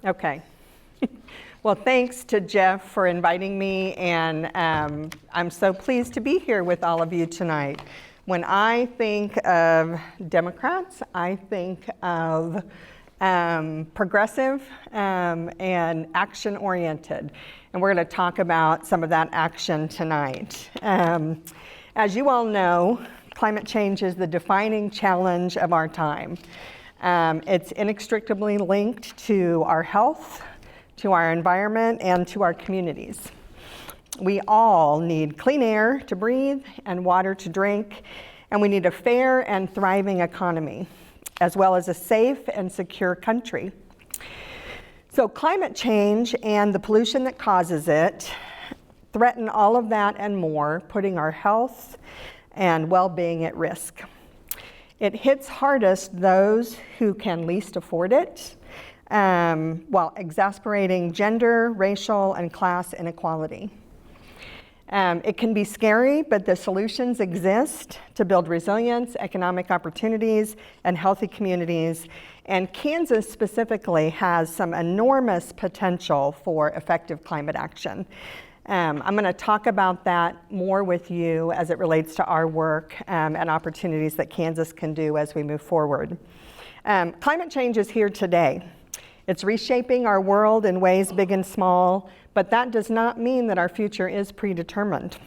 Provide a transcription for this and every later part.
Okay. Well, thanks to Jeff for inviting me, and I'm so pleased to be here with all of you tonight. When I think of Democrats, I think of progressive and action-oriented, and we're going to talk about some of that action tonight. As you all know, climate change is the defining challenge of our time. It's inextricably linked to our health, to our environment, and to our communities. We all need clean air to breathe and water to drink, and we need a fair and thriving economy, as well as a safe and secure country. So climate change and the pollution that causes it threaten all of that and more, putting our health and well-being at risk. It hits hardest those who can least afford it, while exacerbating gender, racial, and class inequality. It can be scary, but the solutions exist to build resilience, economic opportunities, and healthy communities. And Kansas specifically has some enormous potential for effective climate action. I'm going to talk about that more with you as it relates to our work and opportunities that Kansas can do as we move forward. Climate change is here today. It's reshaping our world in ways big and small, but that does not mean that our future is predetermined.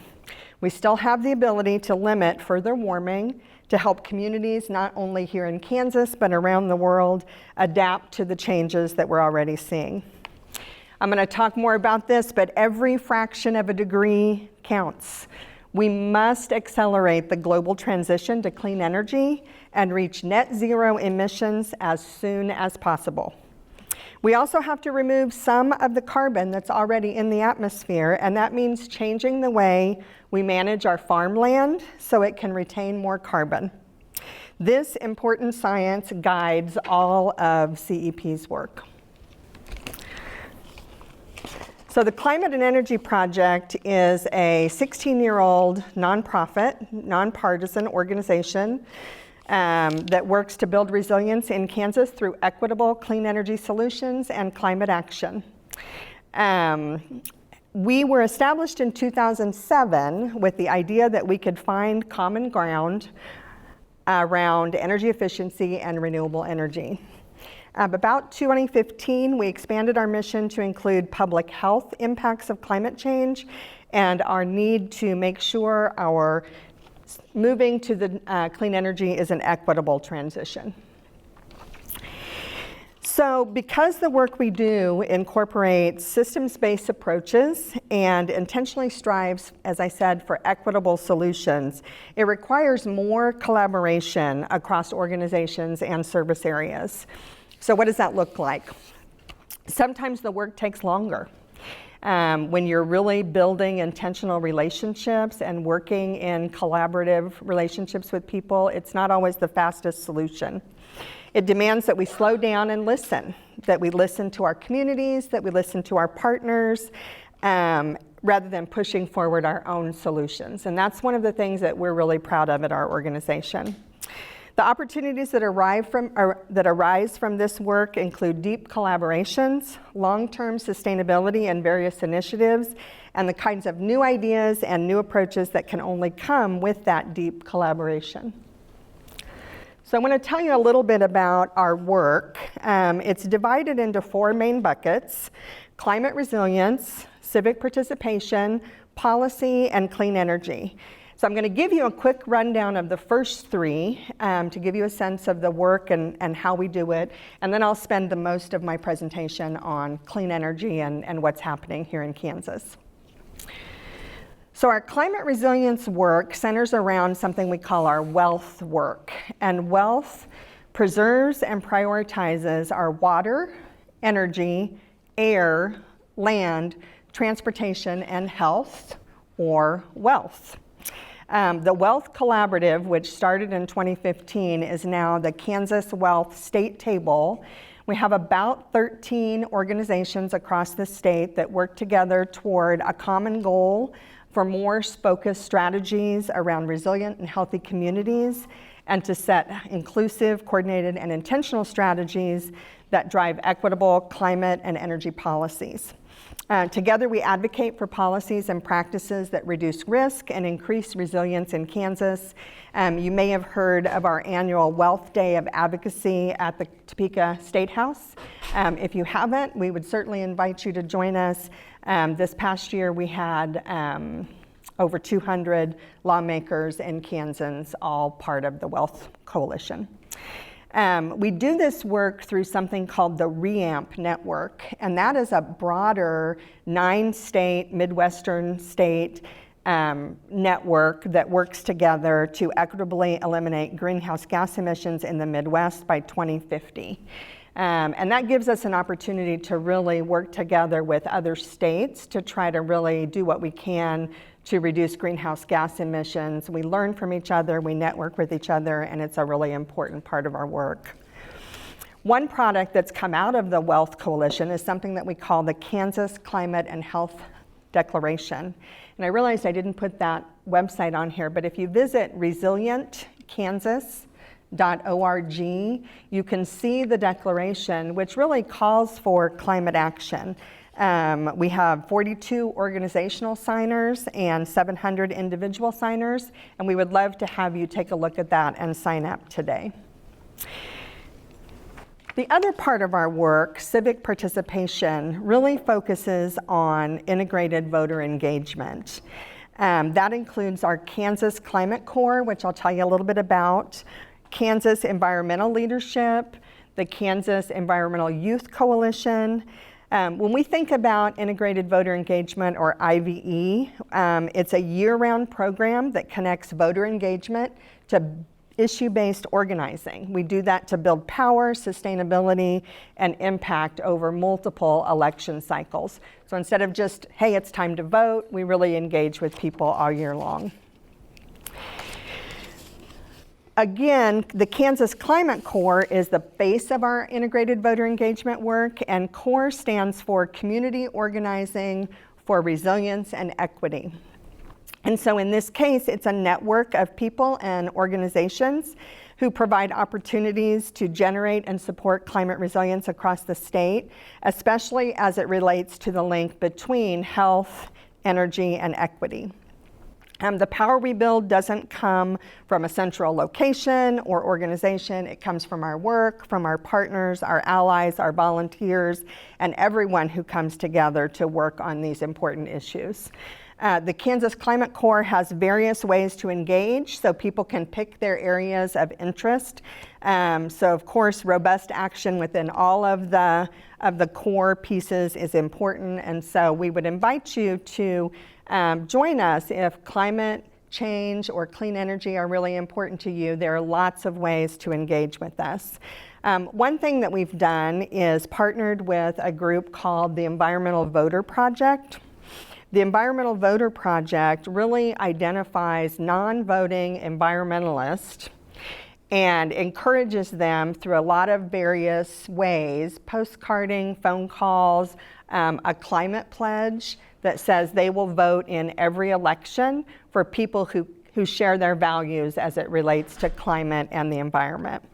We still have the ability to limit further warming to help communities not only here in Kansas, but around the world adapt to the changes that we're already seeing. I'm going to talk more about this, but every fraction of a degree counts. We must accelerate the global transition to clean energy and reach net zero emissions as soon as possible. We also have to remove some of the carbon that's already in the atmosphere, and that means changing the way we manage our farmland so it can retain more carbon. This important science guides all of CEP's work. So the Climate and Energy Project is a 16-year-old nonprofit, nonpartisan organization that works to build resilience in Kansas through equitable clean energy solutions and climate action. We were established in 2007 with the idea that we could find common ground around energy efficiency and renewable energy. About 2015, we expanded our mission to include public health impacts of climate change and our need to make sure our moving to the clean energy is an equitable transition. So because the work we do incorporates systems-based approaches and intentionally strives, as I said, for equitable solutions, it requires more collaboration across organizations and service areas. So what does that look like? Sometimes the work takes longer. When you're really building intentional relationships and working in collaborative relationships with people, it's not always the fastest solution. It demands that we slow down and listen, that we listen to our communities, that we listen to our partners, rather than pushing forward our own solutions. And that's one of the things that we're really proud of at our organization. The opportunities that arise from this work include deep collaborations, long-term sustainability and various initiatives, and the kinds of new ideas and new approaches that can only come with that deep collaboration. So I want to tell you a little bit about our work. It's divided into 4 main buckets: climate resilience, civic participation, policy, and clean energy. So I'm going to give you a quick rundown of the first 3 to give you a sense of the work and how we do it, and then I'll spend the most of my presentation on clean energy and what's happening here in Kansas. So our climate resilience work centers around something we call our wealth work, and wealth preserves and prioritizes our water, energy, air, land, transportation, and health, or wealth. The Wealth Collaborative, which started in 2015, is now the Kansas Wealth State Table. We have about 13 organizations across the state that work together toward a common goal for more focused strategies around resilient and healthy communities, and to set inclusive, coordinated, and intentional strategies that drive equitable climate and energy policies. Together, we advocate for policies and practices that reduce risk and increase resilience in Kansas. You may have heard of our annual Wealth Day of Advocacy at the Topeka State House. If you haven't, we would certainly invite you to join us. This past year, we had over 200 lawmakers and Kansans, all part of the Wealth Coalition. We do this work through something called the REAMP network, and that is a broader 9-state, Midwestern state network that works together to equitably eliminate greenhouse gas emissions in the Midwest by 2050. And that gives us an opportunity to really work together with other states to try to really do what we can to reduce greenhouse gas emissions. We learn from each other, we network with each other, and it's a really important part of our work. One product that's come out of the Wealth Coalition is something that we call the Kansas Climate and Health Declaration. And I realized I didn't put that website on here, but if you visit resilientkansas.org, you can see the declaration, which really calls for climate action. We have 42 organizational signers and 700 individual signers, and we would love to have you take a look at that and sign up today. The other part of our work, civic participation, really focuses on integrated voter engagement. That includes our Kansas Climate Corps, which I'll tell you a little bit about, Kansas Environmental Leadership, the Kansas Environmental Youth Coalition. When we think about integrated voter engagement, or IVE, it's a year-round program that connects voter engagement to issue-based organizing. We do that to build power, sustainability, and impact over multiple election cycles. So instead of just, hey, it's time to vote, we really engage with people all year long. Again, the Kansas Climate Corps is the base of our integrated voter engagement work, and CORE stands for Community Organizing for Resilience and Equity. And so in this case, it's a network of people and organizations who provide opportunities to generate and support climate resilience across the state, especially as it relates to the link between health, energy, and equity. The power we build doesn't come from a central location or organization. It comes from our work, from our partners, our allies, our volunteers, and everyone who comes together to work on these important issues. The Kansas Climate Corps has various ways to engage, so people can pick their areas of interest. So of course, robust action within all of the core pieces is important, and so we would invite you to join us if climate change or clean energy are really important to you. There are lots of ways to engage with us. One thing that we've done is partnered with a group called the Environmental Voter Project. The Environmental Voter Project really identifies non-voting environmentalists and encourages them through a lot of various ways, postcarding, phone calls, a climate pledge that says they will vote in every election for people who share their values as it relates to climate and the environment.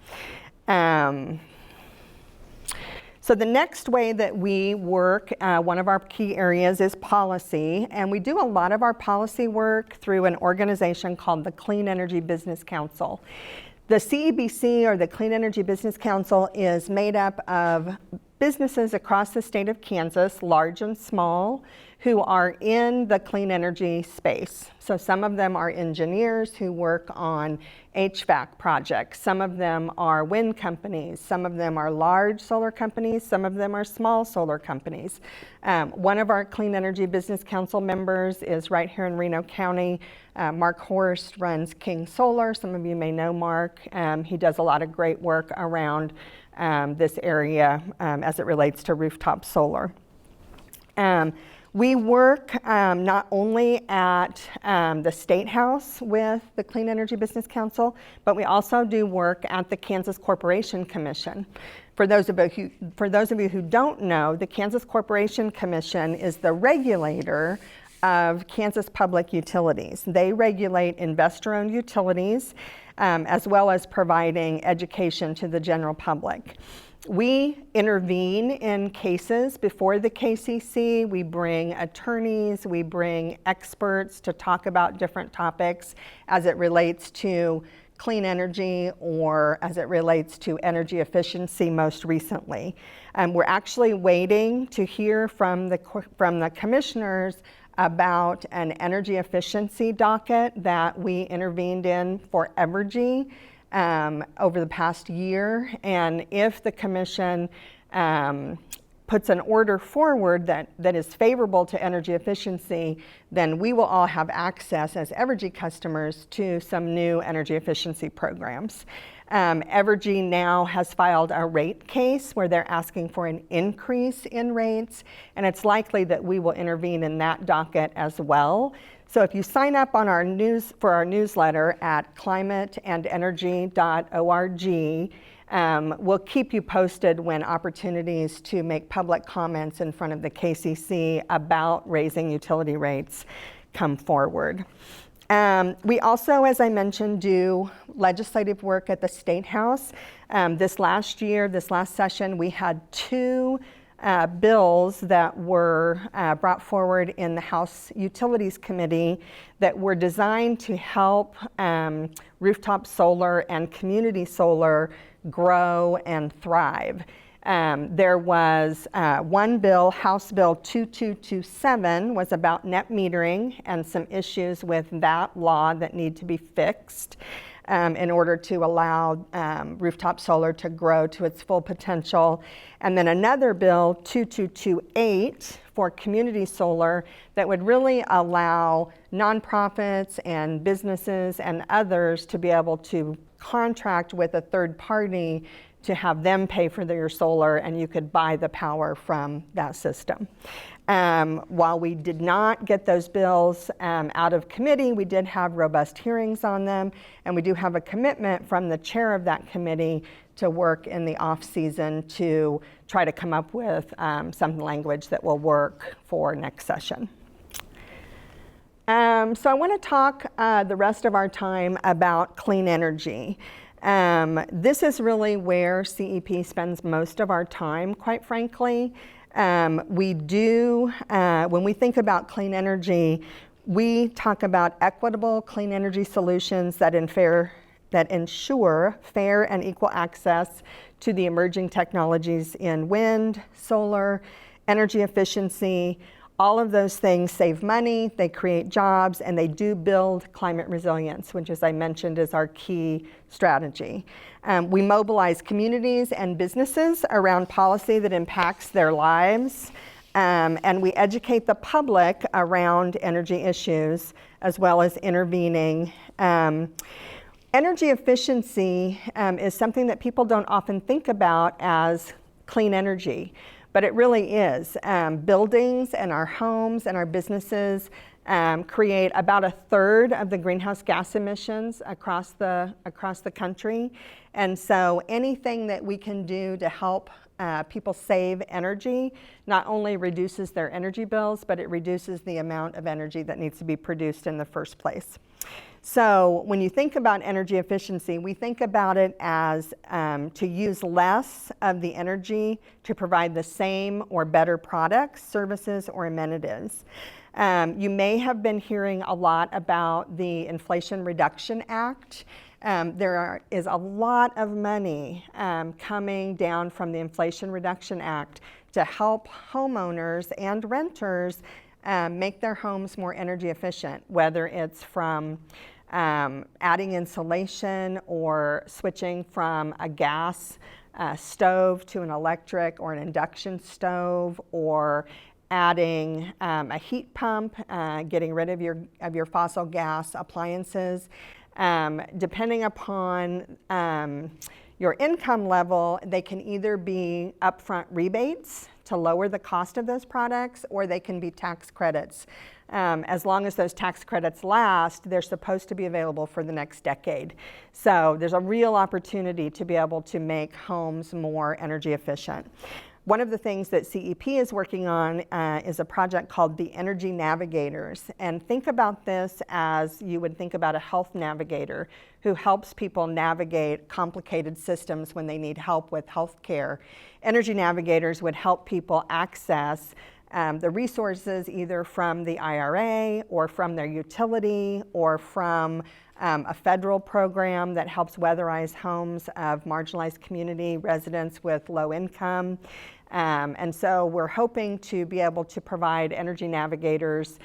So the next way that we work, one of our key areas is policy, and we do a lot of our policy work through an organization called the Clean Energy Business Council. The CEBC, or the Clean Energy Business Council, is made up of businesses across the state of Kansas, large and small, who are in the clean energy space. So some of them are engineers who work on HVAC projects. Some of them are wind companies. Some of them are large solar companies. Some of them are small solar companies. One of our Clean Energy Business Council members is right here in Reno County. Mark Horst runs King Solar. Some of you may know Mark. He does a lot of great work around this area as it relates to rooftop solar. We work not only at the State House with the Clean Energy Business Council, but we also do work at the Kansas Corporation Commission. For those of you who don't know, the Kansas Corporation Commission is the regulator of Kansas public utilities. They regulate investor-owned utilities as well as providing education to the general public. We intervene in cases before the KCC. We bring attorneys, we bring experts to talk about different topics as it relates to clean energy or as it relates to energy efficiency most recently. We're actually waiting to hear from the commissioners about an energy efficiency docket that we intervened in for Evergy over the past year. And if the commission puts an order forward that is favorable to energy efficiency, then we will all have access as Evergy customers to some new energy efficiency programs. Evergy now has filed a rate case where they're asking for an increase in rates, and it's likely that we will intervene in that docket as well. So if you sign up on our newsletter at climateandenergy.org, we'll keep you posted when opportunities to make public comments in front of the KCC about raising utility rates come forward. We also, as I mentioned, do legislative work at the State House. This last session, we had two bills that were brought forward in the House Utilities Committee that were designed to help rooftop solar and community solar grow and thrive. There was one bill, House Bill 2227, was about net metering and some issues with that law that need to be fixed in order to allow rooftop solar to grow to its full potential. And then another bill, 2228, for community solar that would really allow nonprofits and businesses and others to be able to contract with a third party to have them pay for their solar, and you could buy the power from that system. While we did not get those bills out of committee, we did have robust hearings on them, and we do have a commitment from the chair of that committee to work in the off season to try to come up with some language that will work for next session. So I want to talk the rest of our time about clean energy. This is really where CEP spends most of our time, quite frankly. We do, when we think about clean energy, we talk about equitable clean energy solutions that ensure fair and equal access to the emerging technologies in wind, solar, energy efficiency. All of those things save money, they create jobs, and they do build climate resilience, which, as I mentioned, is our key strategy. We mobilize communities and businesses around policy that impacts their lives, and we educate the public around energy issues, as well as intervening. Energy efficiency is something that people don't often think about as clean energy. But it really is. Buildings and our homes and our businesses create about a third of the greenhouse gas emissions across the country. And so anything that we can do to help people save energy not only reduces their energy bills, but it reduces the amount of energy that needs to be produced in the first place. So when you think about energy efficiency, we think about it as to use less of the energy to provide the same or better products, services, or amenities. You may have been hearing a lot about the Inflation Reduction Act. There is a lot of money coming down from the Inflation Reduction Act to help homeowners and renters make their homes more energy efficient, whether it's from adding insulation or switching from a gas stove to an electric or an induction stove, or adding a heat pump, getting rid of your fossil gas appliances. Depending upon your income level, they can either be upfront rebates to lower the cost of those products, or they can be tax credits. As long as those tax credits last, they're supposed to be available for the next decade. So there's a real opportunity to be able to make homes more energy efficient. One of the things that CEP is working on is a project called the Energy Navigators. And think about this as you would think about a health navigator who helps people navigate complicated systems when they need help with health care. Energy Navigators would help people access the resources either from the IRA or from their utility or from a federal program that helps weatherize homes of marginalized community residents with low income. And so we're hoping to be able to provide energy navigators,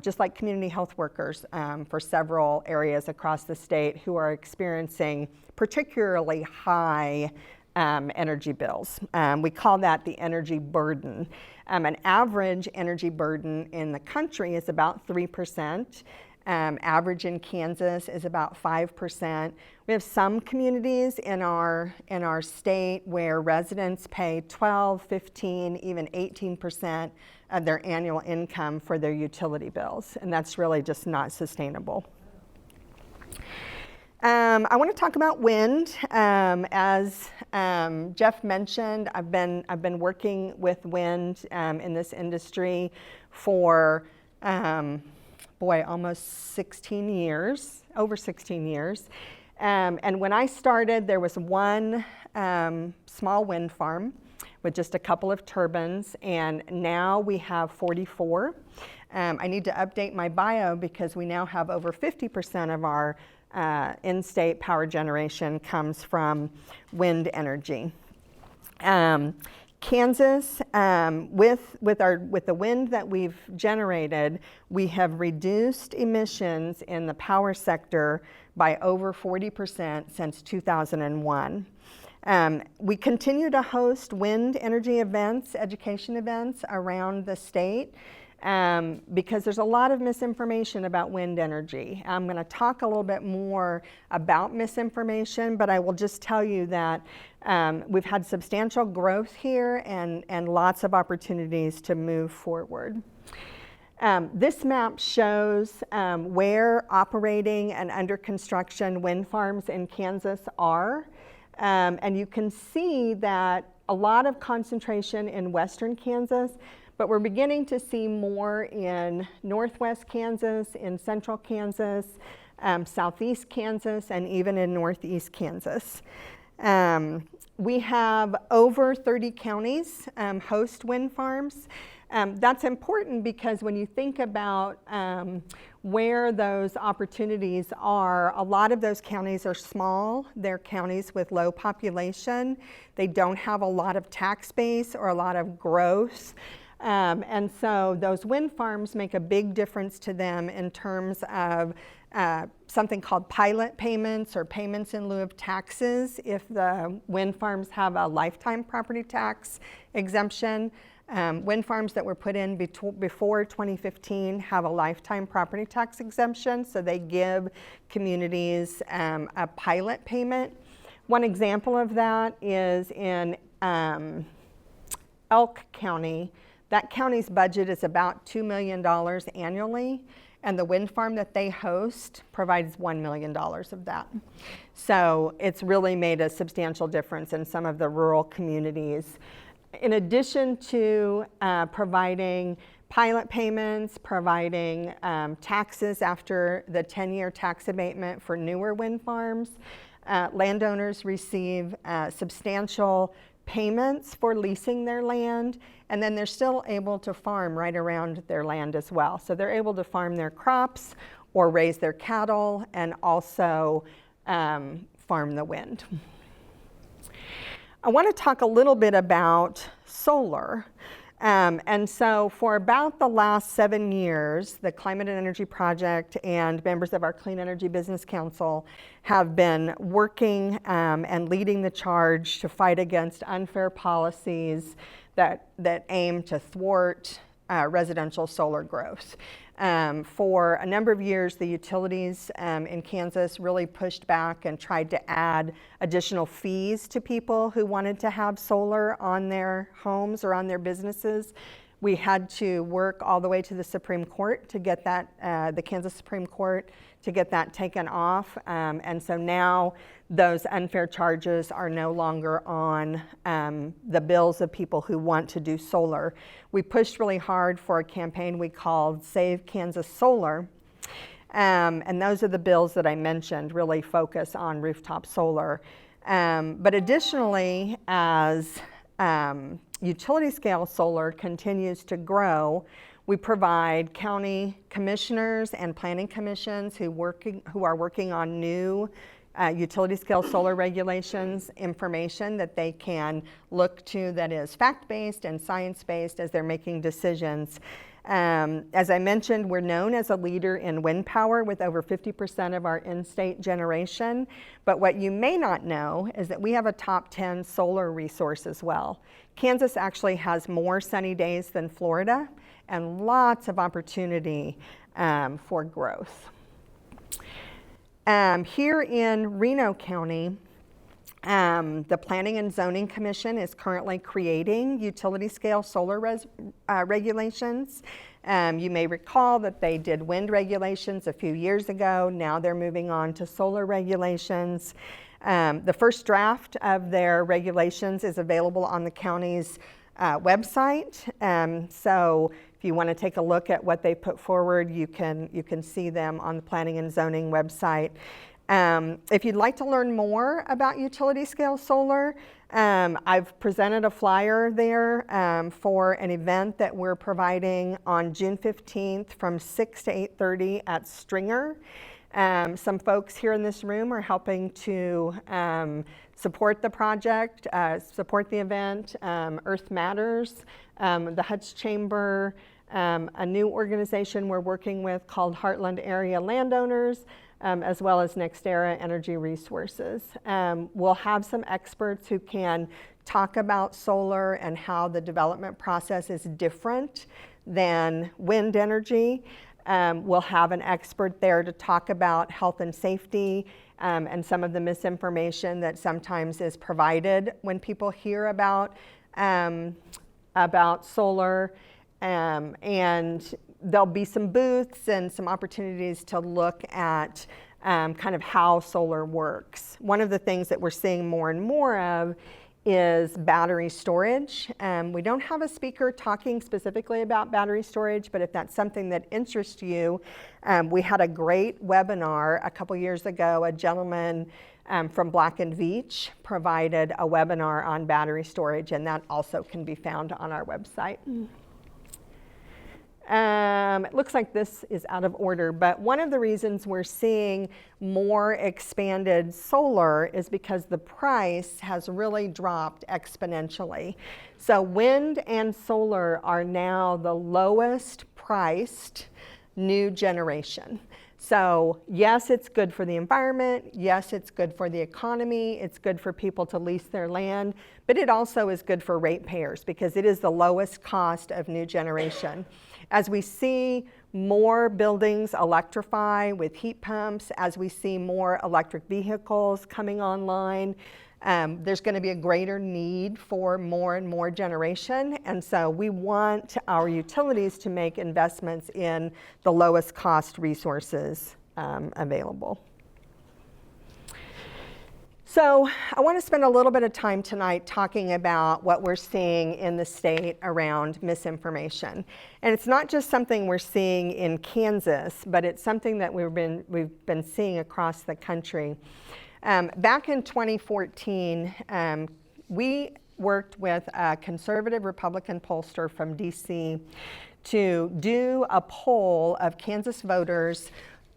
just like community health workers, for several areas across the state who are experiencing particularly high energy bills. We call that the energy burden. An average energy burden in the country is about 3%. Average in Kansas is about 5%. We have some communities in our state where residents pay 12, 15, even 18% of their annual income for their utility bills, and that's really just not sustainable. I want to talk about wind. As Jeff mentioned, I've been working with wind in this industry for almost 16 years, over 16 years. And when I started, there was one small wind farm with just a couple of turbines, and now we have 44. I need to update my bio because we now have over 50% of our in-state power generation comes from wind energy. Kansas, with the wind that we've generated, we have reduced emissions in the power sector by over 40% since 2001. We continue to host wind energy events, education events around the state. Because there's a lot of misinformation about wind energy. I'm going to talk a little bit more about misinformation, but I will just tell you that we've had substantial growth here and lots of opportunities to move forward. This map shows where operating and under construction wind farms in Kansas are. And you can see that a lot of concentration in western Kansas, but we're beginning to see more in northwest Kansas, in central Kansas, southeast Kansas, and even in northeast Kansas. We have over 30 counties host wind farms. That's important because when you think about where those opportunities are, a lot of those counties are small. They're counties with low population. They don't have a lot of tax base or a lot of growth. And so those wind farms make a big difference to them in terms of something called pilot payments or payments in lieu of taxes if the wind farms have a lifetime property tax exemption. Wind farms that were put in before 2015 have a lifetime property tax exemption, so they give communities a pilot payment. One example of that is in Elk County. That county's budget is about $2 million annually, and the wind farm that they host provides $1 million of that. So it's really made a substantial difference in some of the rural communities. In addition to providing pilot payments, providing taxes after the 10-year tax abatement for newer wind farms, landowners receive substantial payments for leasing their land, and then they're still able to farm right around their land as well. So they're able to farm their crops or raise their cattle and also farm the wind. I want to talk a little bit about solar. And so for about the last 7 years, the Climate and Energy Project and members of our Clean Energy Business Council have been working and leading the charge to fight against unfair policies that aim to thwart residential solar growth. For a number of years, the utilities in Kansas really pushed back and tried to add additional fees to people who wanted to have solar on their homes or on their businesses. We had to work all the way to the Supreme Court to get that, the Kansas Supreme Court, to get that taken off. And so now those unfair charges are no longer on the bills of people who want to do solar. We pushed really hard for a campaign we called Save Kansas Solar. And those are the bills that I mentioned, really focus on rooftop solar. But additionally, as utility scale solar continues to grow, we provide county commissioners and planning commissions who are working on new utility scale solar regulations information that they can look to that is fact-based and science-based as they're making decisions. As I mentioned, we're known as a leader in wind power with over 50% of our in-state generation. But what you may not know is that we have a top 10 solar resource as well. Kansas actually has more sunny days than Florida and lots of opportunity for growth. Here in Reno County, the Planning and Zoning Commission is currently creating utility scale solar regulations. You may recall that they did wind regulations a few years ago. Now they're moving on to solar regulations. The first draft of their regulations is available on the county's website. So if you want to take a look at what they put forward, you can see them on the Planning and Zoning website. If you'd like to learn more about utility scale solar, I've presented a flyer there for an event that we're providing on June 15th from 6 to 8:30 at Stringer. Some folks here in this room are helping to support the project, support the event. Earth Matters, the Hutch Chamber, a new organization we're working with called Heartland Area Landowners, as well as NextEra Energy Resources. We'll have some experts who can talk about solar and how the development process is different than wind energy. We'll have an expert there to talk about health and safety and some of the misinformation that sometimes is provided when people hear about solar. And there'll be some booths and some opportunities to look at kind of how solar works. One of the things that we're seeing more and more of is battery storage. We don't have a speaker talking specifically about battery storage, but if that's something that interests you, we had a great webinar a couple years ago. A gentleman from Black & Veatch provided a webinar on battery storage, and that also can be found on our website. It looks like this is out of order, but one of the reasons we're seeing more expanded solar is because the price has really dropped exponentially. So wind and solar are now the lowest priced new generation. So yes, it's good for the environment. Yes, it's good for the economy. It's good for people to lease their land, but it also is good for ratepayers because it is the lowest cost of new generation. As we see more buildings electrify with heat pumps, as we see more electric vehicles coming online, there's going to be a greater need for more and more generation. And so we want our utilities to make investments in the lowest cost resources available. So I want to spend a little bit of time tonight talking about what we're seeing in the state around misinformation. And it's not just something we're seeing in Kansas, but it's something that we've been seeing across the country. Back in 2014, we worked with a conservative Republican pollster from DC to do a poll of Kansas voters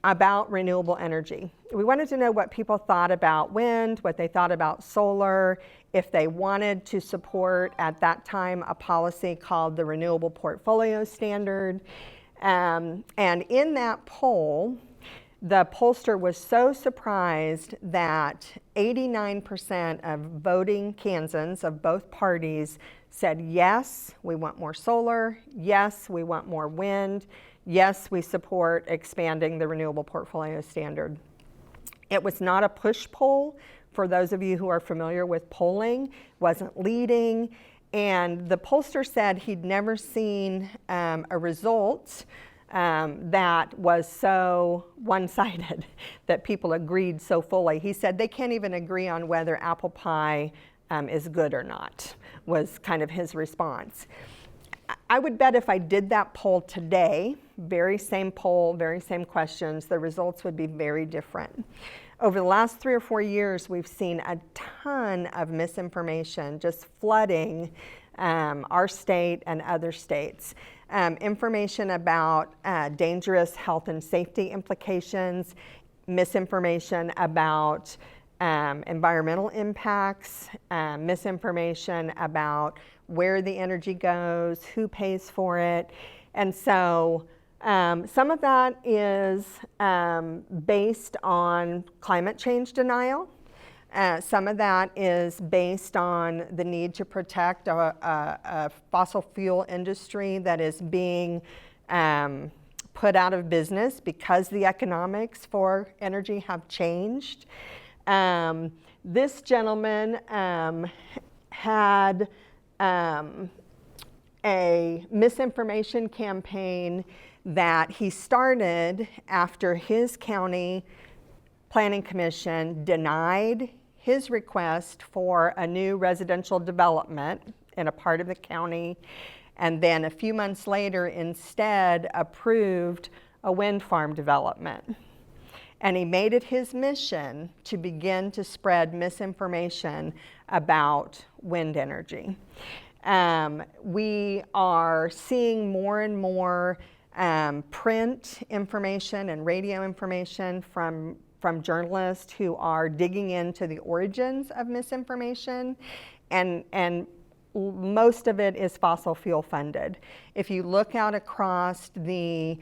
about renewable energy. We wanted to know what people thought about wind, what they thought about solar, if they wanted to support, at that time, a policy called the Renewable Portfolio Standard. And in that poll, the pollster was so surprised that 89% of voting Kansans of both parties said, yes, we want more solar, yes, we want more wind, yes, we support expanding the Renewable Portfolio Standard. It was not a push poll. For those of you who are familiar with polling, wasn't leading. And the pollster said he'd never seen a result that was so one-sided, that people agreed so fully. He said they can't even agree on whether apple pie is good or not, was kind of his response. I would bet if I did that poll today, very same poll, very same questions, the results would be very different. Over the last 3 or 4 years, we've seen a ton of misinformation just flooding our state and other states. Information about dangerous health and safety implications, misinformation about environmental impacts, misinformation about where the energy goes, who pays for it. And so some of that is based on climate change denial. Some of that is based on the need to protect a fossil fuel industry that is being put out of business because the economics for energy have changed. This gentleman had a misinformation campaign that he started after his county planning commission denied his request for a new residential development in a part of the county, and then a few months later instead approved a wind farm development. And he made it his mission to begin to spread misinformation about wind energy. We are seeing more and more print information and radio information from journalists who are digging into the origins of misinformation, and most of it is fossil fuel funded. If you look out across the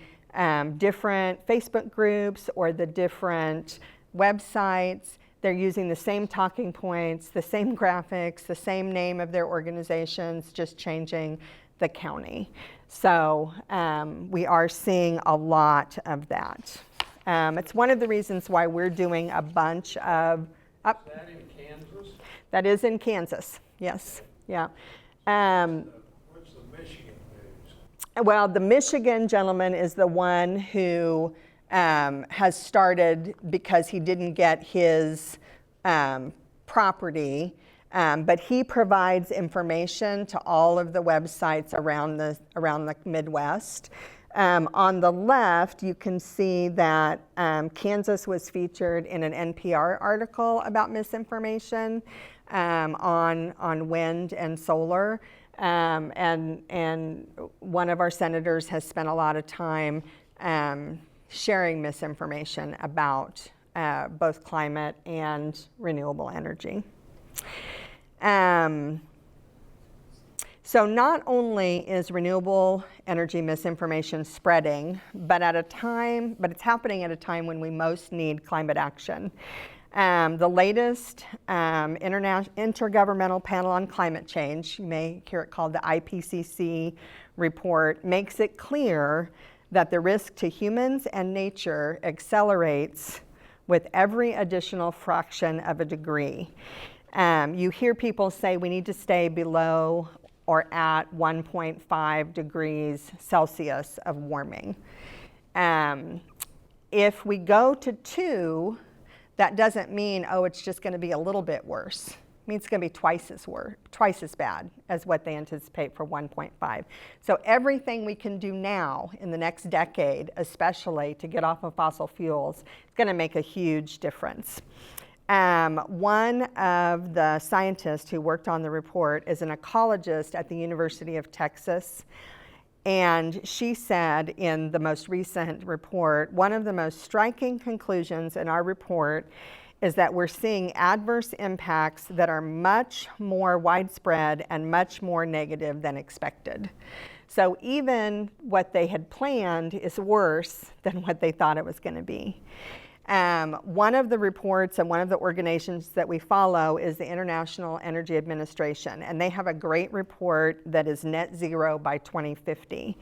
different Facebook groups or the different websites, they're using the same talking points, the same graphics, the same name of their organizations, just changing the county. So we are seeing a lot of that. It's one of the reasons why we're doing a bunch of... Is that in Kansas? That is in Kansas, yes. Yeah. What's the Michigan news? Well, the Michigan gentleman is the one who has started because he didn't get his property, but he provides information to all of the websites around the Midwest. On the left, you can see that Kansas was featured in an NPR article about misinformation on wind and solar. And one of our senators has spent a lot of time sharing misinformation about both climate and renewable energy. So not only is renewable energy misinformation spreading, but it's happening at a time when we most need climate action. The latest Intergovernmental Panel on Climate Change, you may hear it called the IPCC report, makes it clear that the risk to humans and nature accelerates with every additional fraction of a degree. You hear people say we need to stay below or at 1.5 degrees Celsius of warming. If we go to 2, that doesn't mean, oh, it's just going to be a little bit worse. It means it's going to be twice as bad as what they anticipate for 1.5. So everything we can do now in the next decade, especially to get off of fossil fuels, is going to make a huge difference. One of the scientists who worked on the report is an ecologist at the University of Texas. And she said in the most recent report, one of the most striking conclusions in our report is that we're seeing adverse impacts that are much more widespread and much more negative than expected. So even what they had planned is worse than what they thought it was going to be. One of the reports and one of the organizations that we follow is the International Energy Administration, and they have a great report that is net zero by 2050.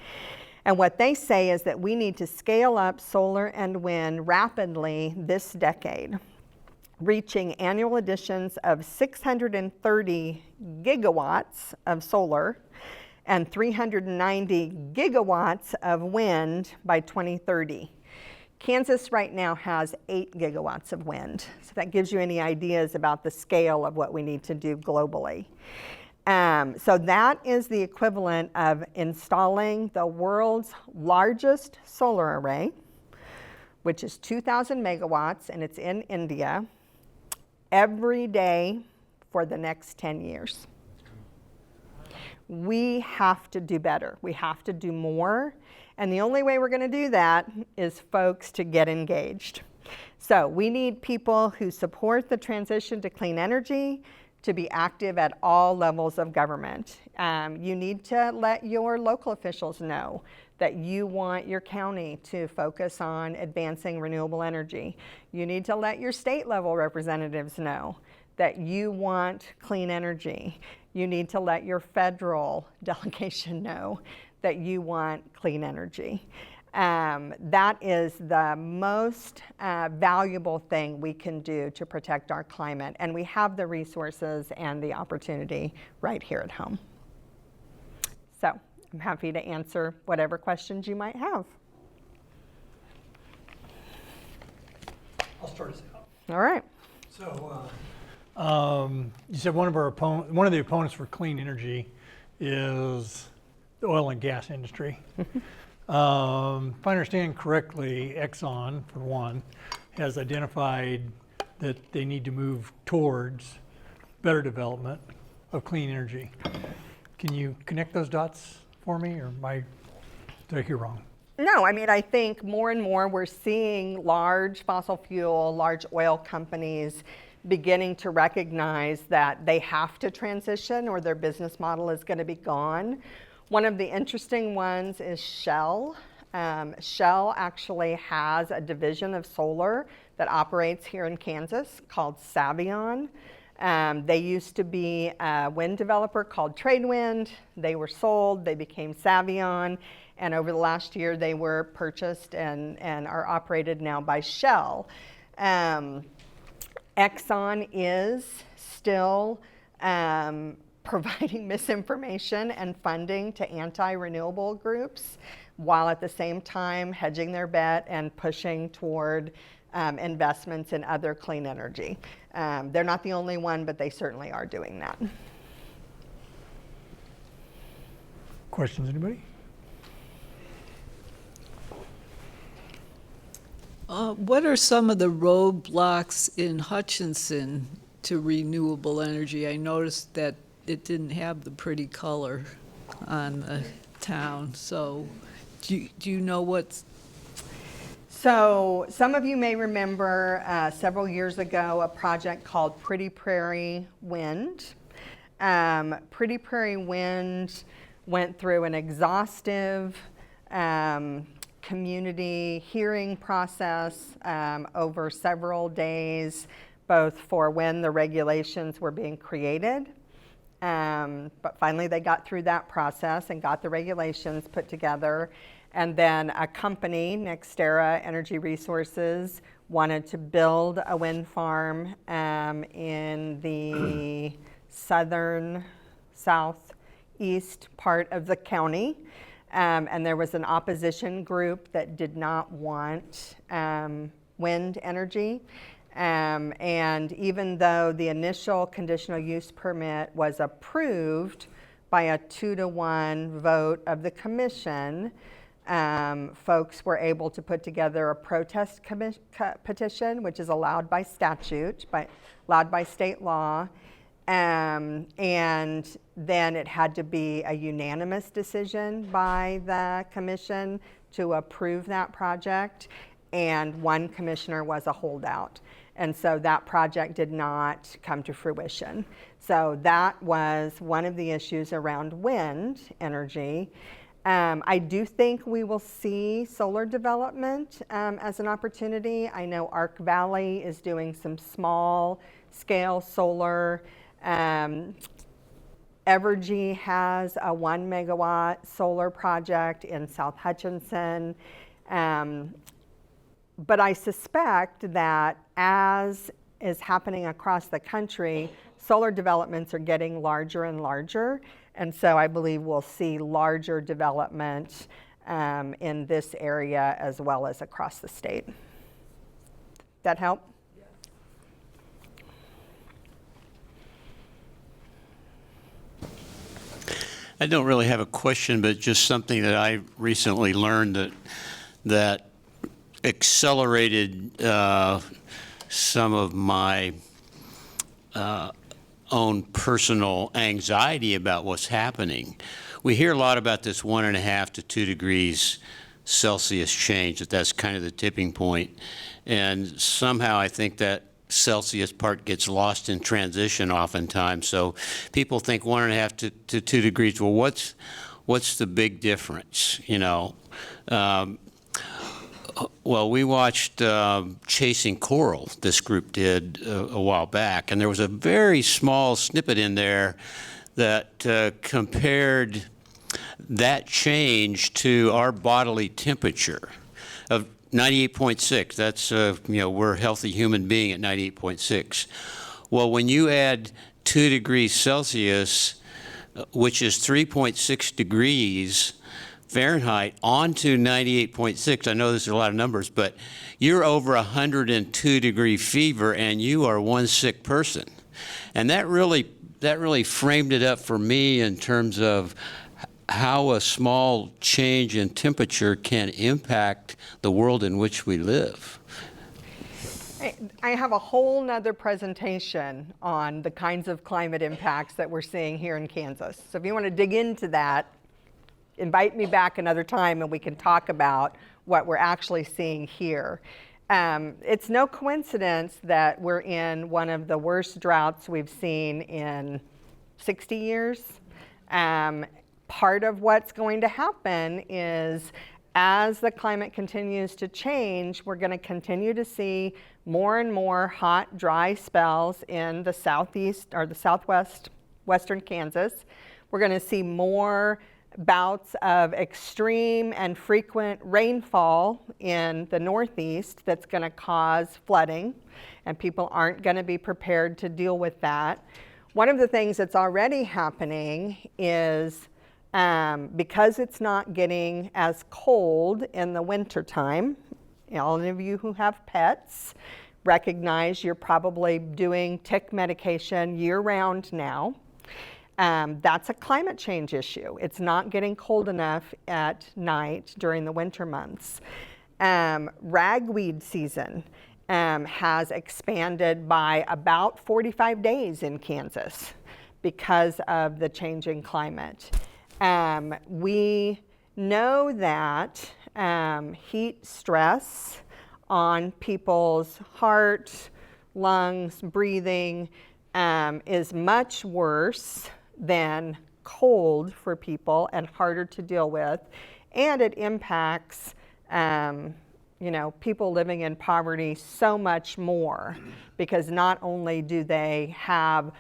And what they say is that we need to scale up solar and wind rapidly this decade. reaching annual additions of 630 gigawatts of solar and 390 gigawatts of wind by 2030. Kansas right now has 8 gigawatts of wind. So that gives you any ideas about the scale of what we need to do globally. So that is the equivalent of installing the world's largest solar array, which is 2,000 megawatts, and it's in India, every day for the next 10 years. We have to do better. We have to do more. And the only way we're going to do that is folks to get engaged. So we need people who support the transition to clean energy to be active at all levels of government. You need to let your local officials know that you want your county to focus on advancing renewable energy. You need to let your state level representatives know that you want clean energy. You need to let your federal delegation know that you want clean energy. That is the most valuable thing we can do to protect our climate, and we have the resources and the opportunity right here at home. So I'm happy to answer whatever questions you might have. I'll start us out. All right. So, you said one of the opponents for clean energy is the oil and gas industry. If I understand correctly, Exxon, for one, has identified that they need to move towards better development of clean energy. Can you connect those dots for me, or did I hear wrong? No, I mean, I think more and more we're seeing large fossil fuel, large oil companies beginning to recognize that they have to transition or their business model is going to be gone. One of the interesting ones is Shell. Shell actually has a division of solar that operates here in Kansas called Savion. They used to be a wind developer called Tradewind. They were sold, they became Savion, and over the last year they were purchased and are operated now by Shell. Exxon is still providing misinformation and funding to anti-renewable groups, while at the same time hedging their bet and pushing toward investments in other clean energy. They're not the only one, but they certainly are doing that. Questions, anybody? What are some of the roadblocks in Hutchinson to renewable energy? I noticed that it didn't have the pretty color on the town. So do you know what's... So some of you may remember several years ago a project called Pretty Prairie Wind. Pretty Prairie Wind went through an exhaustive community hearing process over several days, both for when the regulations were being created. But finally they got through that process and got the regulations put together. And then a company, NextEra Energy Resources, wanted to build a wind farm in the southeast part of the county. And there was an opposition group that did not want wind energy. And even though the initial conditional use permit was approved by a 2-to-1 vote of the commission, folks were able to put together a protest petition, which is allowed by statute, allowed by state law. And then it had to be a unanimous decision by the commission to approve that project. And one commissioner was a holdout. And so that project did not come to fruition. So that was one of the issues around wind energy. I do think we will see solar development as an opportunity. I know Ark Valley is doing some small scale solar. Evergy has a 1 megawatt solar project in South Hutchinson. But I suspect that as is happening across the country, solar developments are getting larger and larger. And so I believe we'll see larger development in this area as well as across the state. That help? I don't really have a question, but just something that I recently learned that accelerated some of my own personal anxiety about what's happening. We hear a lot about this 1.5 to 2 degrees Celsius change, that's kind of the tipping point. And somehow I think that Celsius part gets lost in transition oftentimes. So people think 1.5 to 2 degrees. Well, what's the big difference? You know, well, we watched Chasing Coral. This group did a while back, and there was a very small snippet in there that compared that change to our bodily temperature of 98.6. That's, you know, we're a healthy human being at 98.6. Well, when you add 2 degrees Celsius, which is 3.6 degrees Fahrenheit, onto 98.6, I know there's a lot of numbers, but you're over 102 degree fever and you are one sick person. And that really framed it up for me in terms of how a small change in temperature can impact the world in which we live. I have a whole nother presentation on the kinds of climate impacts that we're seeing here in Kansas. So if you want to dig into that, invite me back another time and we can talk about what we're actually seeing here. It's no coincidence that we're in one of the worst droughts we've seen in 60 years. Part of what's going to happen is as the climate continues to change, we're going to continue to see more and more hot, dry spells in the southeast or the southwest, western Kansas. We're going to see more bouts of extreme and frequent rainfall in the northeast that's going to cause flooding, and people aren't going to be prepared to deal with that. One of the things that's already happening is because it's not getting as cold in the wintertime, all of you who have pets recognize you're probably doing tick medication year-round now. That's a climate change issue. It's not getting cold enough at night during the winter months. Ragweed season has expanded by about 45 days in Kansas because of the changing climate. We know that heat stress on people's heart, lungs, breathing is much worse than cold for people and harder to deal with, and it impacts people living in poverty so much more, because not only do they have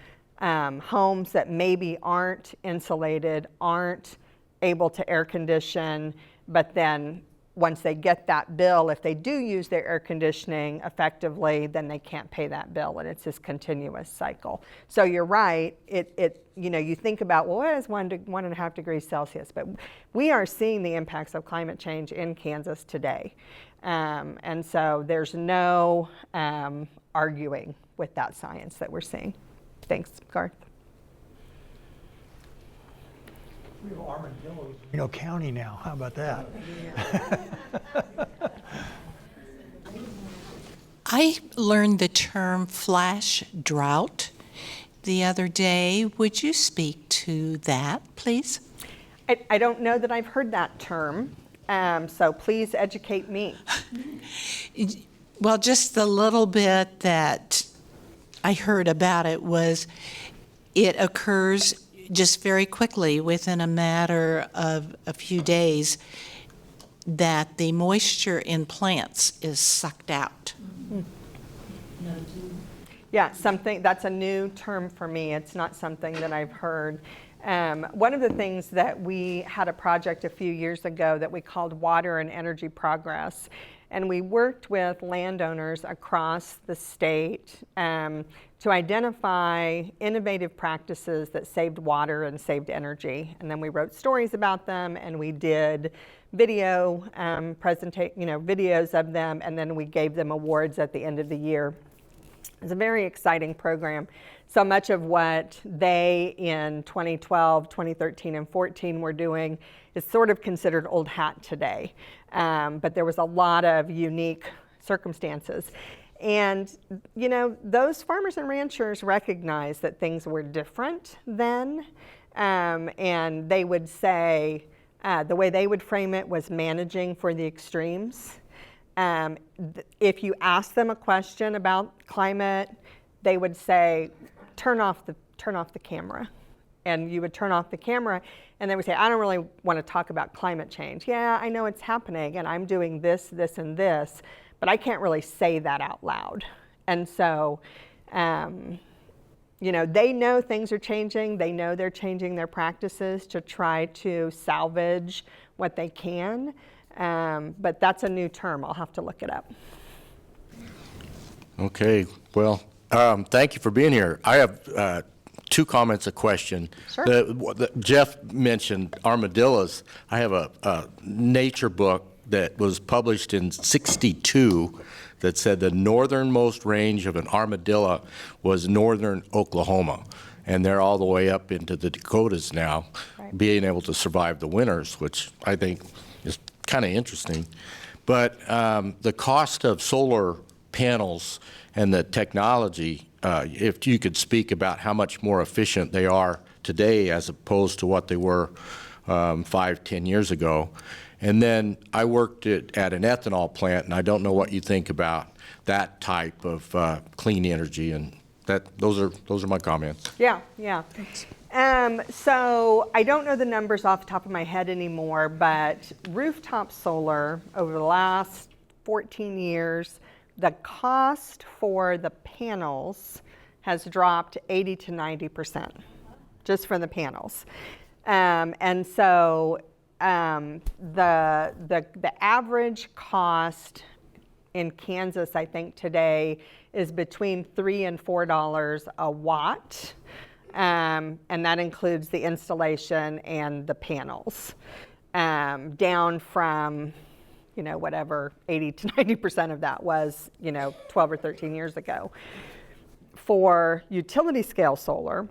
homes that maybe aren't insulated, aren't able to air condition, but then once they get that bill, if they do use their air conditioning effectively, then they can't pay that bill, and it's this continuous cycle. So you're right, you think about, well, what is 1.5 degrees Celsius? But we are seeing the impacts of climate change in Kansas today. And so there's no arguing with that science that we're seeing. Thanks, Garth. We have armadillos in County now. How about that? I learned the term flash drought the other day. Would you speak to that, please? I don't know that I've heard that term, so please educate me. Well, just the little bit that I heard about it was it occurs just very quickly, within a matter of a few days, that the moisture in plants is sucked out. Yeah, that's a new term for me. It's not something that I've heard. One of the things that we had a project a few years ago that we called Water and Energy Progress, And we worked with landowners across the state to identify innovative practices that saved water and saved energy. And then we wrote stories about them, and we did video videos of them, and then we gave them awards at the end of the year. It's a very exciting program. So much of what they in 2012, 2013, and 14 were doing is sort of considered old hat today. But there was a lot of unique circumstances. And, you know, those farmers and ranchers recognized that things were different then. And they would say, the way they would frame it was managing for the extremes. If you ask them a question about climate, they would say, turn off the camera. And you would turn off the camera, and they would say, I don't really want to talk about climate change. Yeah, I know it's happening, and I'm doing this, this, and this, but I can't really say that out loud. And so, you know, they know things are changing. They know they're changing their practices to try to salvage what they can. But that's a new term. I'll have to look it up. Okay, well, thank you for being here. I have 2 comments, a question. Sure. Jeff mentioned armadillos. I have a nature book that was published in '62 that said the northernmost range of an armadillo was northern Oklahoma. And they're all the way up into the Dakotas now, Right. being able to survive the winters, which I think is kind of interesting. But the cost of solar panels and the technology, if you could speak about how much more efficient they are today as opposed to what they were 5-10 years ago. And then I worked at an ethanol plant, and I don't know what you think about that type of clean energy, and those are my comments. Yeah. So I don't know the numbers off the top of my head anymore, but rooftop solar over the last 14 years, the cost for the panels has dropped 80 to 90%, just for the panels. And so the average cost in Kansas, I think today, is between $3 and $4 a watt. And that includes the installation and the panels, down from, you know, whatever 80 to 90% of that was, you know, 12 or 13 years ago. For utility scale solar,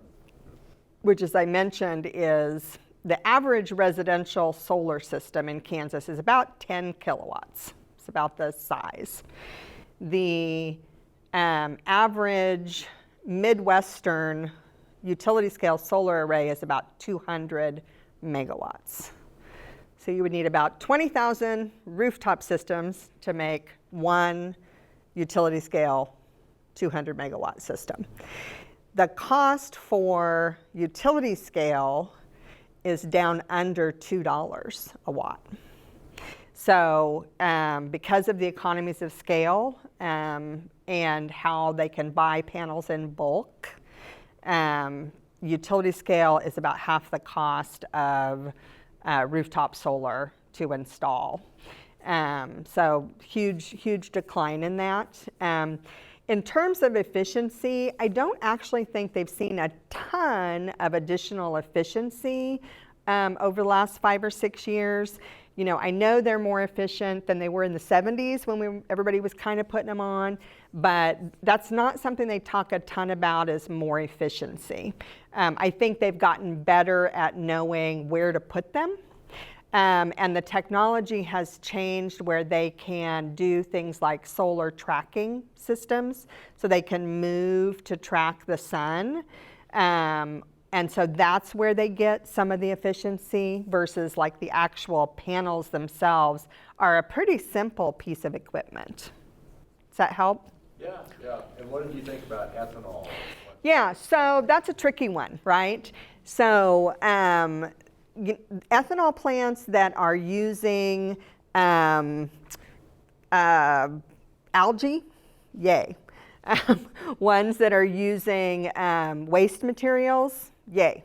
which, as I mentioned, is the average residential solar system in Kansas is about 10 kilowatts. It's about the size. The average Midwestern utility scale solar array is about 200 megawatts. So you would need about 20,000 rooftop systems to make one utility scale 200 megawatt system. The cost for utility scale is down under $2 a watt. So because of the economies of scale and how they can buy panels in bulk, utility scale is about half the cost of rooftop solar to install. So huge decline in that. In terms of efficiency, I don't actually think they've seen a ton of additional efficiency over the last 5 or 6 years. You know, I know they're more efficient than they were in the 70s when everybody was kind of putting them on, but that's not something they talk a ton about as more efficiency. I think they've gotten better at knowing where to put them. And the technology has changed where they can do things like solar tracking systems, so they can move to track the sun. And so that's where they get some of the efficiency versus like the actual panels themselves are a pretty simple piece of equipment. Does that help? Yeah. And what did you think about ethanol? Yeah, so that's a tricky one, right? So ethanol plants that are using algae, yay. Ones that are using waste materials, yay.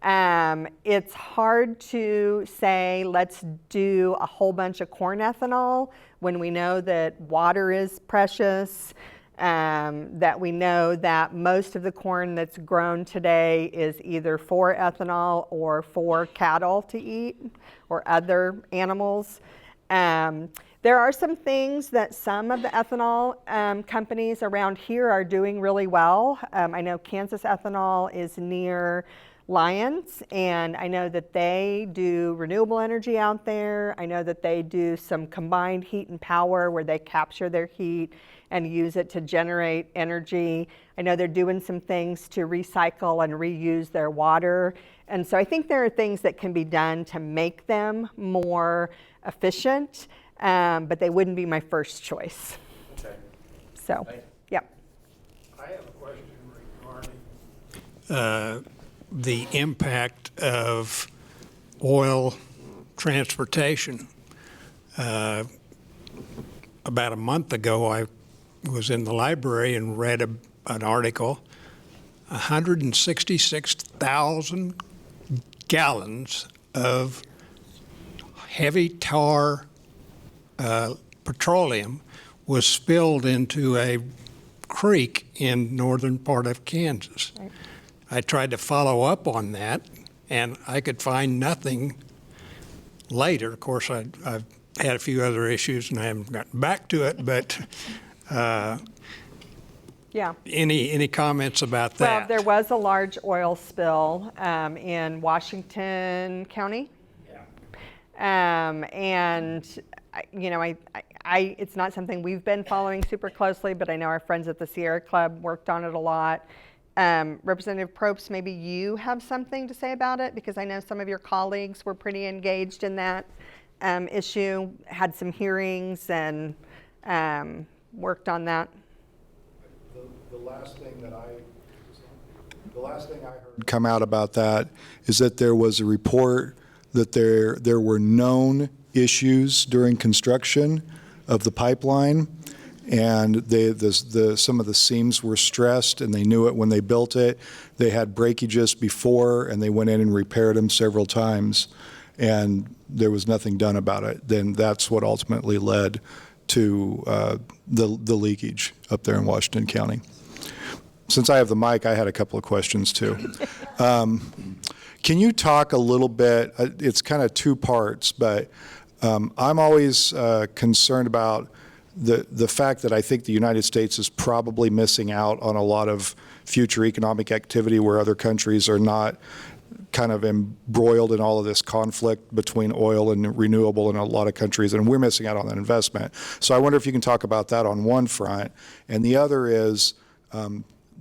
It's hard to say, let's do a whole bunch of corn ethanol when we know that water is precious, that we know that most of the corn that's grown today is either for ethanol or for cattle to eat or other animals. There are some things that some of the ethanol companies around here are doing really well. I know Kansas Ethanol is near Lyons, and I know that they do renewable energy out there. I know that they do some combined heat and power where they capture their heat and use it to generate energy. I know they're doing some things to recycle and reuse their water. And so I think there are things that can be done to make them more efficient, but they wouldn't be my first choice. Okay. So, yeah. I have a question regarding the impact of oil transportation. About a month ago, I was in the library and read an article, 166,000 gallons of heavy tar petroleum was spilled into a creek in northern part of Kansas. Right. I tried to follow up on that, and I could find nothing later. Of course, I've had a few other issues, and I haven't gotten back to it, but Yeah. any comments about Well, that? there was a large oil spill in Washington County. And it's not something we've been following super closely, but I know our friends at the Sierra Club worked on it a lot. Representative Probst, maybe you have something to say about it, because I know some of your colleagues were pretty engaged in that issue, had some hearings and worked on that. The last thing I heard come out about that is that there was a report that there were known issues during construction of the pipeline, and some of the seams were stressed, and they knew it when they built it. They had breakages before, and they went in and repaired them several times, and there was nothing done about it. Then that's what ultimately led to the leakage up there in Washington County. Since I have the mic, I had a couple of questions too. Can you talk a little bit, it's kind of two parts, but I'm always concerned about the fact that I think the United States is probably missing out on a lot of future economic activity where other countries are not kind of embroiled in all of this conflict between oil and renewable in a lot of countries, and we're missing out on that investment. So I wonder if you can talk about that on one front, and the other is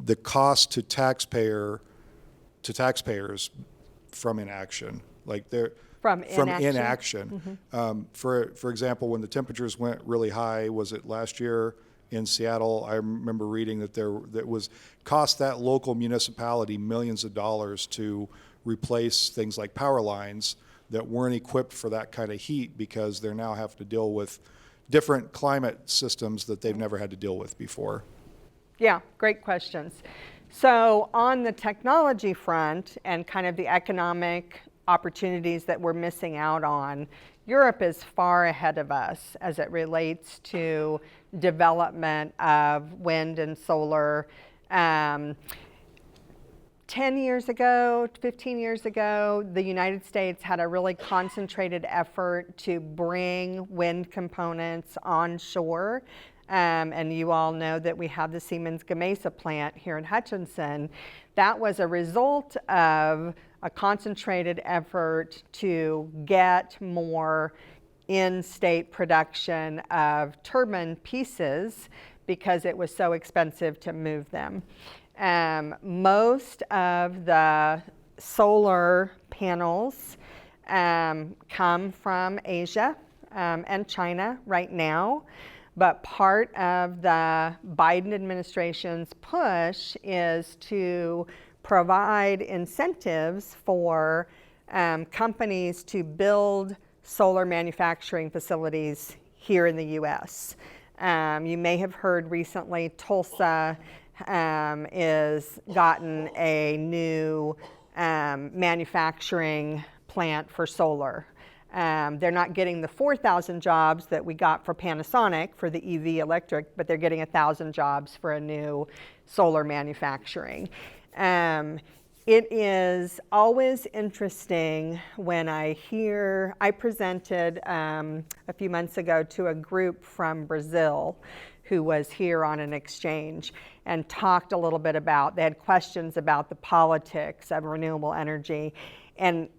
the cost to taxpayers from inaction, like they're From inaction. For example, when the temperatures went really high, was it last year in Seattle? I remember reading that that was cost that local municipality millions of dollars to replace things like power lines that weren't equipped for that kind of heat, because they're now having to deal with different climate systems that they've never had to deal with before. Yeah, great questions. So on the technology front and kind of the economic opportunities that we're missing out on, Europe is far ahead of us as it relates to development of wind and solar. 10 years ago, 15 years ago, the United States had a really concentrated effort to bring wind components onshore. And you all know that we have the Siemens Gamesa plant here in Hutchinson. That was a result of a concentrated effort to get more in-state production of turbine pieces because it was so expensive to move them. Most of the solar panels come from Asia and China right now. But part of the Biden administration's push is to provide incentives for companies to build solar manufacturing facilities here in the U.S. You may have heard recently Tulsa is gotten a new manufacturing plant for solar. They're not getting the 4,000 jobs that we got for Panasonic for the EV electric, but they're getting 1,000 jobs for a new solar manufacturing. It is always interesting when I presented a few months ago to a group from Brazil who was here on an exchange and talked a little bit about, they had questions about the politics of renewable energy. And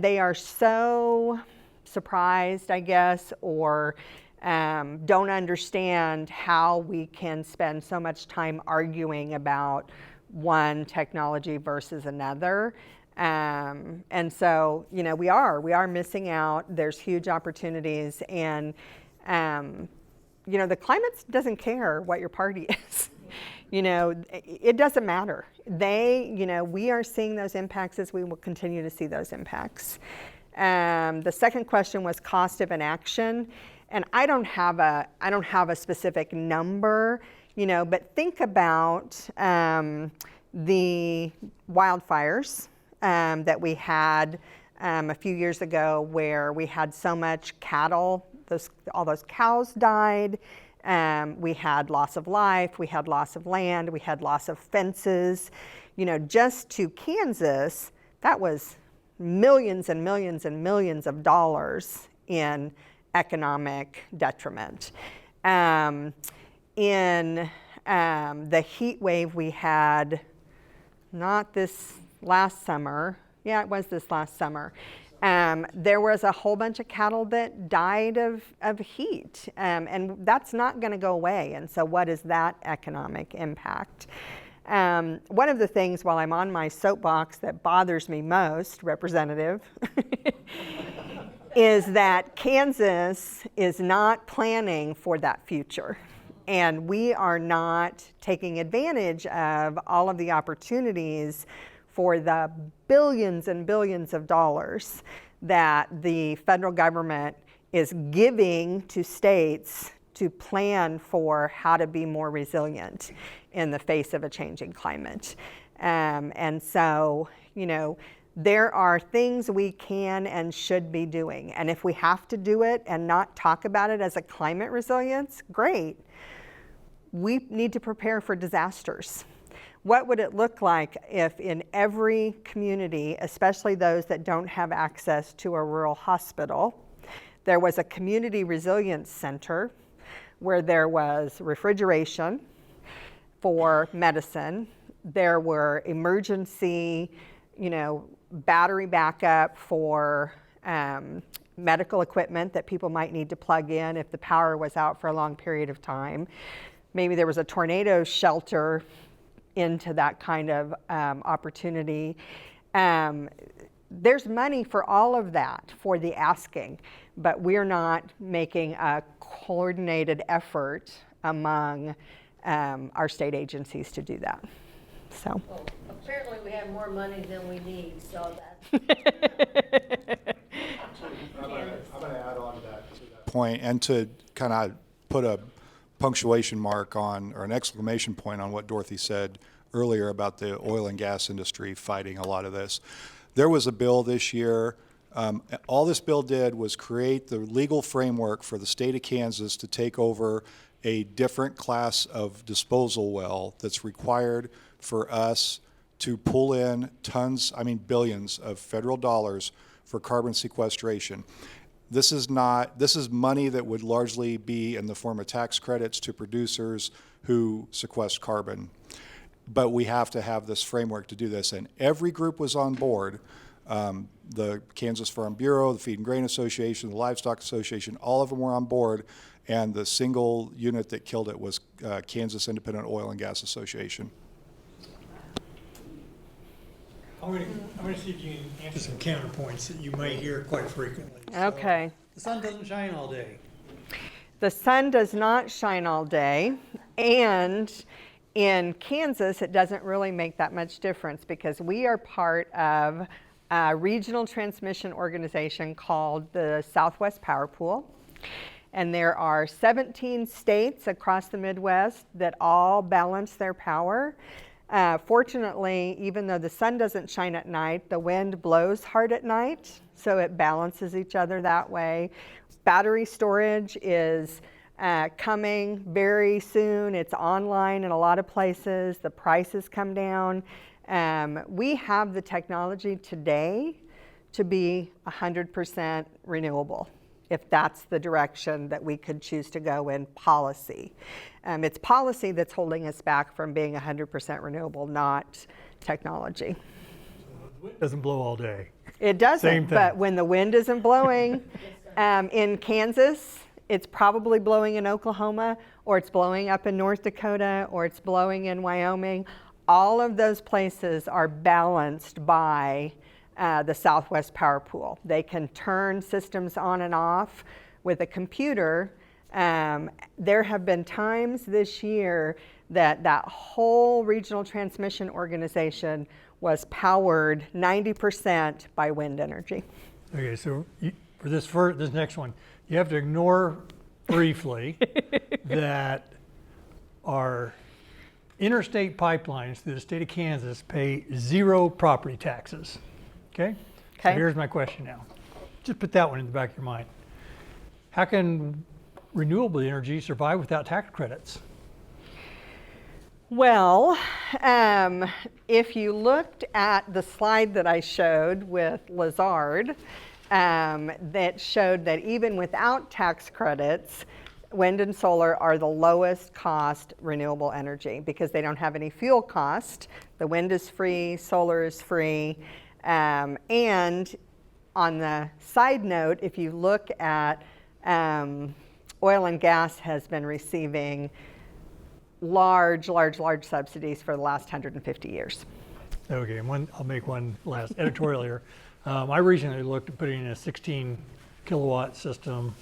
they are so surprised, I guess, or don't understand how we can spend so much time arguing about one technology versus another. And so, we are missing out. There's huge opportunities, and the climate doesn't care what your party is. It doesn't matter. We are seeing those impacts as we will continue to see those impacts. The second question was cost of inaction, and I don't have a specific number, but think about the wildfires that we had a few years ago, where we had so much cattle, all those cows died. We had loss of life, we had loss of land, we had loss of fences. Just to Kansas, that was millions and millions and millions of dollars in economic detriment. In the heat wave we had, not this last summer, yeah, it was this last summer, there was a whole bunch of cattle that died of heat, and that's not going to go away. And so what is that economic impact? One of the things, while I'm on my soapbox, that bothers me most, Representative, is that Kansas is not planning for that future. And we are not taking advantage of all of the opportunities for the billions and billions of dollars that the federal government is giving to states to plan for how to be more resilient in the face of a changing climate. And so, there are things we can and should be doing. And if we have to do it and not talk about it as a climate resilience, great. We need to prepare for disasters. What would it look like if in every community, especially those that don't have access to a rural hospital, there was a community resilience center where there was refrigeration for medicine, there were emergency, battery backup for medical equipment that people might need to plug in if the power was out for a long period of time. Maybe there was a tornado shelter into that kind of opportunity. There's money for all of that for the asking, but we're not making a coordinated effort among our state agencies to do that. So. Well, apparently we have more money than we need, so that's. I'm going to add on to that point, and to kind of put a punctuation mark on, or an exclamation point on what Dorothy said earlier about the oil and gas industry fighting a lot of this. There was a bill this year. All this bill did was create the legal framework for the state of Kansas to take over a different class of disposal well that's required for us to pull in billions of federal dollars for carbon sequestration. This is money that would largely be in the form of tax credits to producers who sequester carbon. But we have to have this framework to do this. And every group was on board. The Kansas Farm Bureau, the Feed and Grain Association, the Livestock Association, all of them were on board. And the single unit that killed it was Kansas Independent Oil and Gas Association. I'm going to see if you can answer some counterpoints that you may hear quite frequently. Okay. The sun doesn't shine all day. The sun does not shine all day, and in Kansas, it doesn't really make that much difference because we are part of a regional transmission organization called the Southwest Power Pool. And there are 17 states across the Midwest that all balance their power. Fortunately, even though the sun doesn't shine at night, the wind blows hard at night, so it balances each other that way. Battery storage is coming very soon. It's online in a lot of places. The prices come down. We have the technology today to be 100% renewable, if that's the direction that we could choose to go in policy. It's policy that's holding us back from being 100% renewable, not technology. It doesn't blow all day. It doesn't, Same thing. but when the wind isn't blowing in Kansas, it's probably blowing in Oklahoma, or it's blowing up in North Dakota, or it's blowing in Wyoming. All of those places are balanced by the Southwest Power Pool. They can turn systems on and off with a computer. There have been times this year that whole regional transmission organization was powered 90% by wind energy. Okay, so for this next one, you have to ignore briefly that our interstate pipelines through the state of Kansas pay 0 property taxes. Okay? So Okay. here's my question now. Just put that one in the back of your mind. How can renewable energy survive without tax credits? Well, if you looked at the slide that I showed with Lazard, that showed that even without tax credits, wind and solar are the lowest cost renewable energy because they don't have any fuel cost. The wind is free, solar is free. And on the side note, if you look at oil and gas has been receiving large subsidies for the last 150 years. Okay, and I'll make one last editorial here. I recently looked at putting in a 16 kilowatt system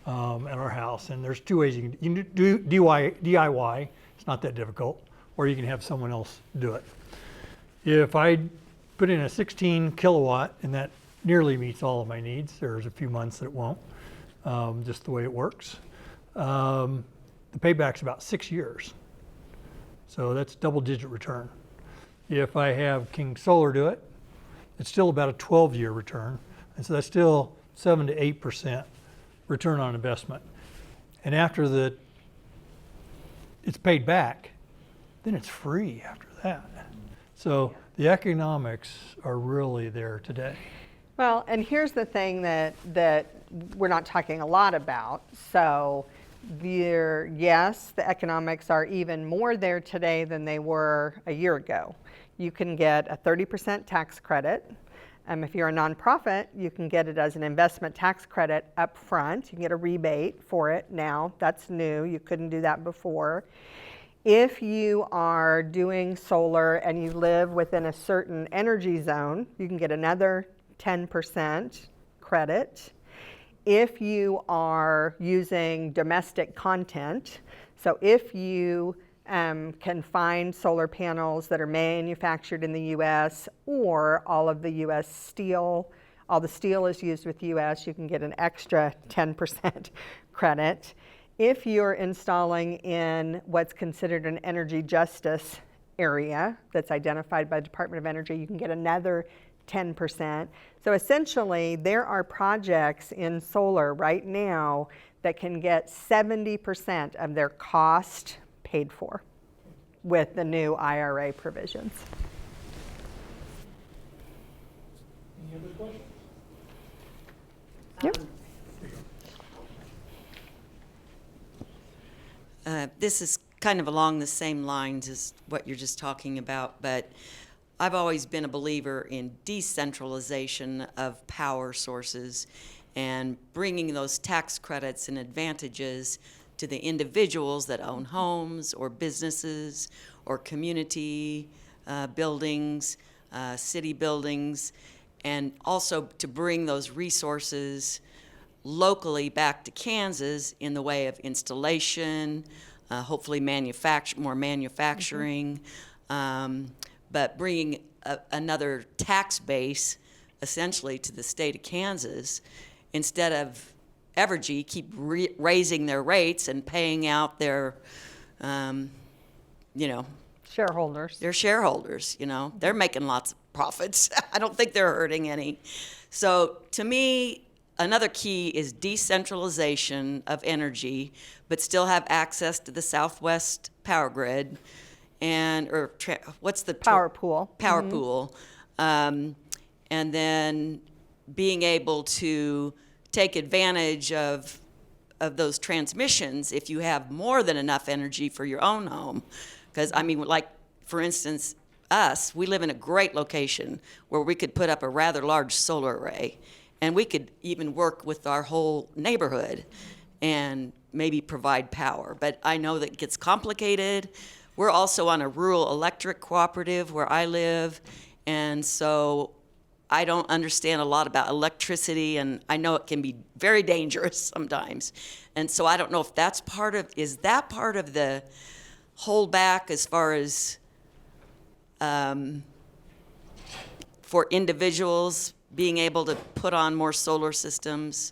at our house, and there's 2 ways you can do DIY. It's not that difficult, or you can have someone else do it. If I put in a 16 kilowatt, and that nearly meets all of my needs, there's a few months that it won't, just the way it works. The payback's about 6 years. So that's double-digit return. If I have King Solar do it, it's still about a 12-year return. And so that's still 7 to 8% return on investment. And after it's paid back, then it's free after that. So the economics are really there today. Well, and here's the thing that we're not talking a lot about. So yes, the economics are even more there today than they were a year ago. You can get a 30% tax credit. If you're a nonprofit, you can get it as an investment tax credit up front. You can get a rebate for it now. That's new. You couldn't do that before. If you are doing solar and you live within a certain energy zone, you can get another 10% credit. If you are using domestic content, so if you can find solar panels that are manufactured in the U.S. or all of the U.S. steel, all the steel is used with U.S., you can get an extra 10% credit. If you're installing in what's considered an energy justice area that's identified by the Department of Energy, you can get another 10%. So essentially, there are projects in solar right now that can get 70% of their cost paid for with the new IRA provisions. Any other questions? Yep. This is kind of along the same lines as what you're just talking about, but I've always been a believer in decentralization of power sources and bringing those tax credits and advantages to the individuals that own homes or businesses or community buildings, city buildings, and also to bring those resources locally back to Kansas in the way of installation, hopefully more manufacturing, but bringing another tax base essentially to the state of Kansas instead of Evergy keep raising their rates and paying out their, Shareholders. They're shareholders, you know. They're making lots of profits. I don't think they're hurting any. So to me, another key is decentralization of energy, but still have access to the Southwest power grid what's the Power pool. Power pool. And then being able to take advantage of those transmissions if you have more than enough energy for your own home. Because, I mean, like, for instance, we live in a great location where we could put up a rather large solar array, and we could even work with our whole neighborhood and maybe provide power. But I know that gets complicated. We're also on a rural electric cooperative where I live, and so I don't understand a lot about electricity, and I know it can be very dangerous sometimes. And so I don't know if is that part of the holdback as far as for individuals being able to put on more solar systems?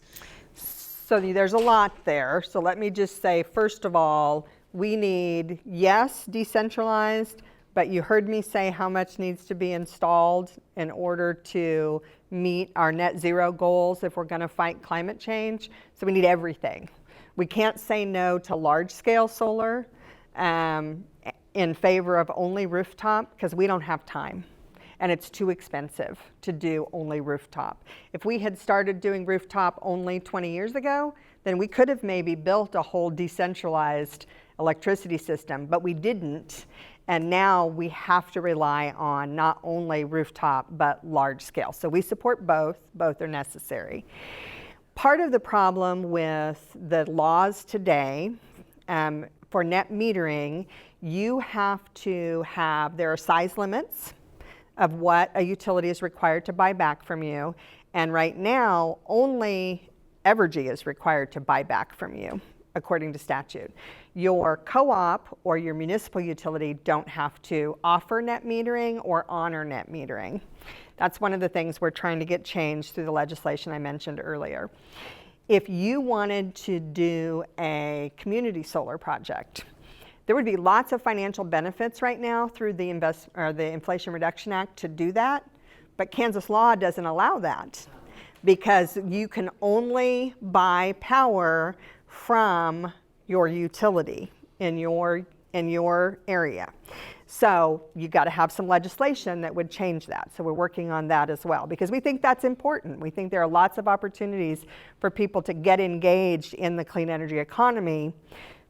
So there's a lot there. So let me just say, first of all, we need, yes, decentralized, but you heard me say how much needs to be installed in order to meet our net zero goals if we're going to fight climate change. So we need everything. We can't say no to large scale solar in favor of only rooftop because we don't have time. And it's too expensive to do only rooftop. If we had started doing rooftop only 20 years ago, then we could have maybe built a whole decentralized electricity system, but we didn't. And now we have to rely on not only rooftop, but large scale. So we support both. Both are necessary. Part of the problem with the laws today for net metering, you have to have, there are size limits of what a utility is required to buy back from you. And right now, only Evergy is required to buy back from you, according to statute. Your co-op or your municipal utility don't have to offer net metering or honor net metering. That's one of the things we're trying to get changed through the legislation I mentioned earlier. If you wanted to do a community solar project, there would be lots of financial benefits right now through the Inflation Reduction Act to do that, but Kansas law doesn't allow that because you can only buy power from your utility in your area. So you got to have some legislation that would change that. So we're working on that as well because we think that's important. We think there are lots of opportunities for people to get engaged in the clean energy economy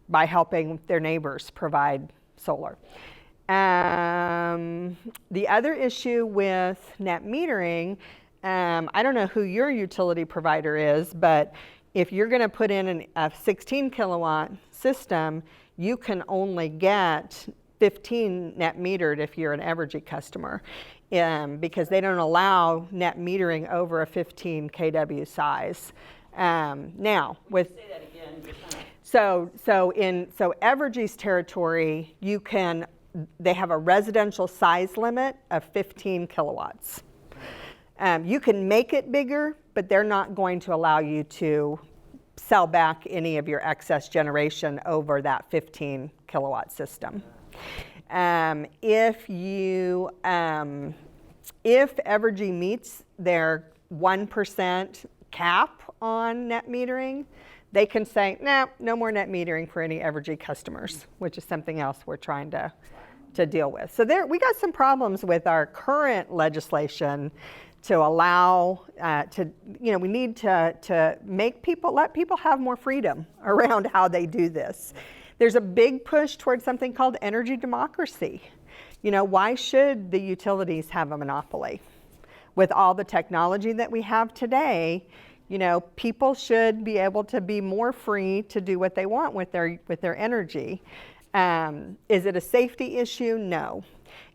by helping their neighbors provide solar. The other issue with net metering, I don't know who your utility provider is, but if you're going to put in a 16 kilowatt system, you can only get 15 net metered if you're an Evergy customer, because they don't allow net metering over a 15 kW size. Now, with Say that again. So Evergy's territory, they have a residential size limit of 15 kilowatts. You can make it bigger, but they're not going to allow you to sell back any of your excess generation over that 15 kilowatt system. If Evergy meets their 1% cap on net metering, they can say, nah, no more net metering for any Evergy customers, which is something else we're trying to deal with. So we got some problems with our current legislation to allow, we need to let people have more freedom around how they do this. There's a big push towards something called energy democracy. Why should the utilities have a monopoly? With all the technology that we have today, people should be able to be more free to do what they want with their energy. Is it a safety issue? No.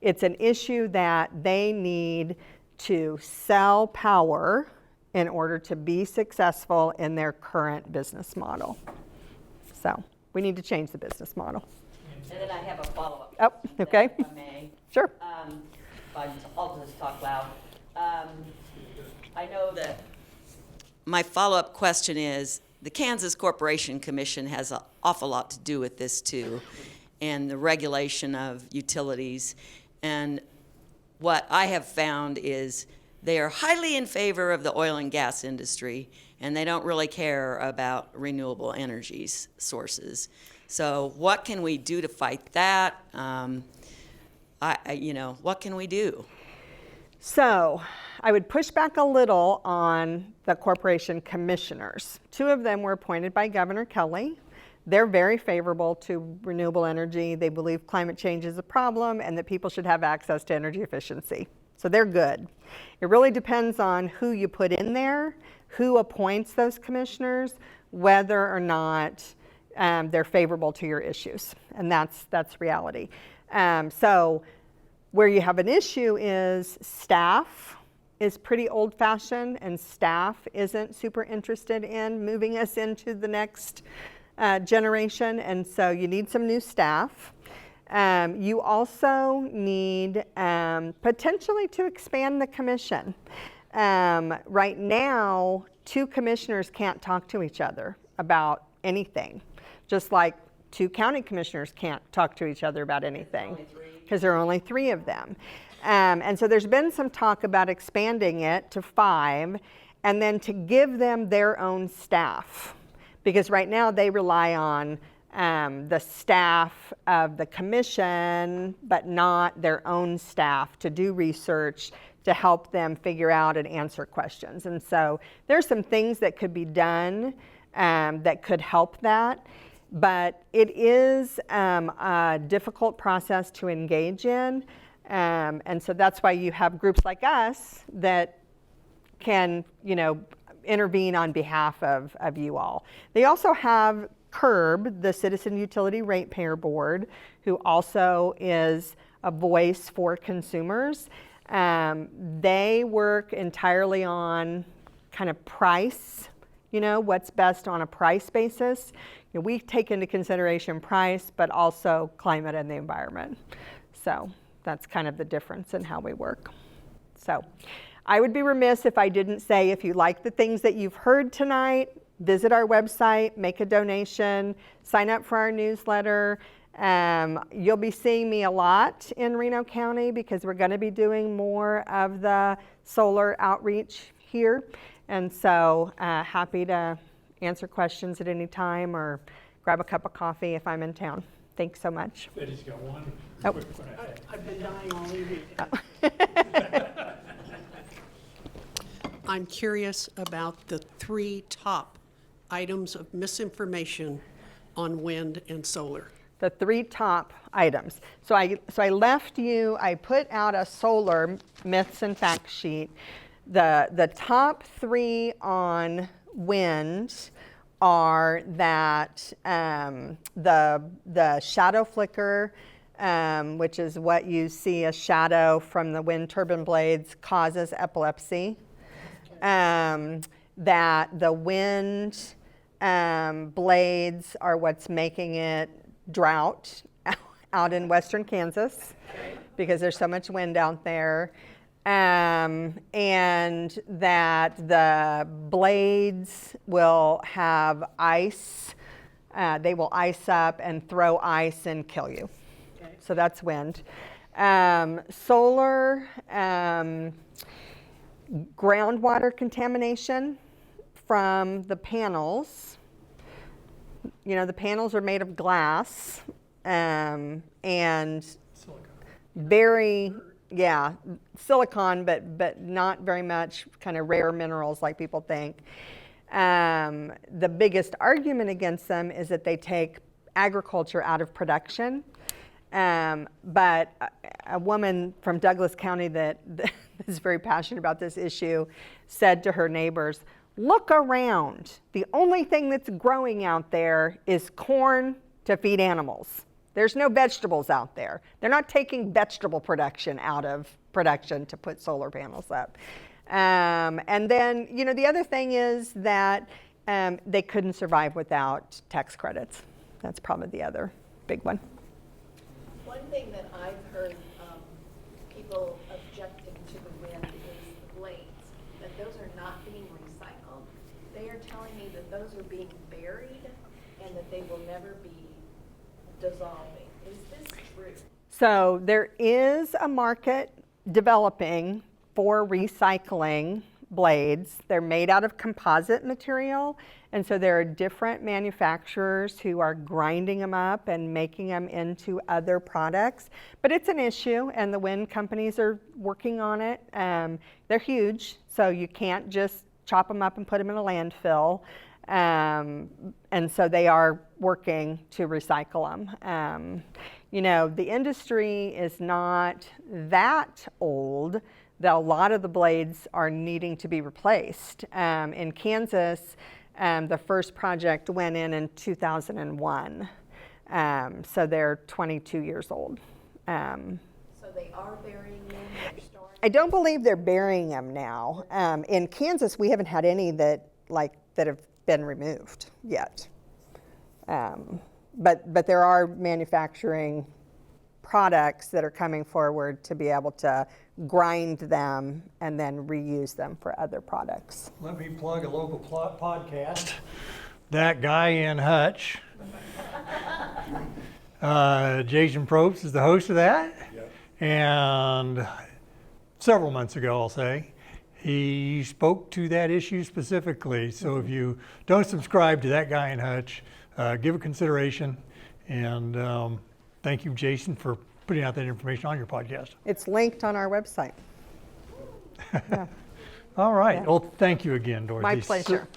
It's an issue that they need to sell power in order to be successful in their current business model. So we need to change the business model. And then I have a follow-up. Oh, okay. If I may. Sure. I'll just talk loud. I know that my follow-up question is, the Kansas Corporation Commission has an awful lot to do with this too. and the regulation of utilities. And what I have found is they are highly in favor of the oil and gas industry, and they don't really care about renewable energy sources. So what can we do to fight that? What can we do? So I would push back a little on the corporation commissioners. 2 of them were appointed by Governor Kelly. They're very favorable to renewable energy. They believe climate change is a problem and that people should have access to energy efficiency. So they're good. It really depends on who you put in there, who appoints those commissioners, whether or not they're favorable to your issues. And that's reality. So where you have an issue is staff is pretty old-fashioned, and staff isn't super interested in moving us into the next generation, and so you need some new staff. You also need potentially to expand the commission. Right now, 2 commissioners can't talk to each other about anything, just like 2 county commissioners can't talk to each other about anything because there are only 3 of them. And so there's been some talk about expanding it to 5 and then to give them their own staff, because right now they rely on the staff of the commission, but not their own staff to do research to help them figure out and answer questions. And so there's some things that could be done that could help that. But it is a difficult process to engage in. And so that's why you have groups like us that can, intervene on behalf of you all. They also have CURB, the Citizen Utility Ratepayer Board, who also is a voice for consumers. They work entirely on kind of price, what's best on a price basis. We take into consideration price, but also climate and the environment. So that's kind of the difference in how we work. So I would be remiss if I didn't say, if you like the things that you've heard tonight, visit our website, make a donation, sign up for our newsletter. You'll be seeing me a lot in Reno County because we're going to be doing more of the solar outreach here. And so happy to answer questions at any time or grab a cup of coffee if I'm in town. Thanks so much. Betty's got one. Oh. Quick one. I've been dying all evening. I'm curious about the 3 top items of misinformation on wind and solar. The 3 top items. So I left you, I put out a solar myths and facts sheet. The top 3 on wind are that the shadow flicker, which is what you see a shadow from the wind turbine blades, causes epilepsy. That the wind blades are what's making it drought out in western Kansas because there's so much wind out there. And that the blades will have ice. They will ice up and throw ice and kill you. Okay. So that's wind. Solar, groundwater contamination from the panels. The panels are made of glass and very, silicon, but not very much kind of rare minerals like people think. The biggest argument against them is that they take agriculture out of production. But a woman from Douglas County that is very passionate about this issue said to her neighbors, "Look around. The only thing that's growing out there is corn to feed animals. There's no vegetables out there. They're not taking vegetable production out of production to put solar panels up." And then, the other thing is that they couldn't survive without tax credits. That's probably the other big one. One thing that I've heard people objecting to the wind is the blades, that those are not being recycled. They are telling me that those are being buried and that they will never be dissolving. Is this true? So there is a market developing for recycling blades. They're made out of composite material, and so there are different manufacturers who are grinding them up and making them into other products. But it's an issue, and the wind companies are working on it. They're huge, so you can't just chop them up and put them in a landfill. And so they are working to recycle them. You know, the industry is not that old. A lot of the blades are needing to be replaced. In Kansas, the first project went in 2001. So they're 22 years old. So they are burying them, they're storing? I don't believe they're burying them now. In Kansas, we haven't had any that have been removed yet. But there are manufacturing products that are coming forward to be able to grind them and then reuse them for other products. Let me plug a local podcast. That Guy in Hutch. Jason Probst is the host of that. Yep. And several months ago, I'll say, he spoke to that issue specifically. So if you don't subscribe to That Guy in Hutch, give it consideration. And thank you, Jason, for putting out that information on your podcast. It's linked on our website. Yeah. All right. Yeah. Well, thank you again, Dorothy. My pleasure.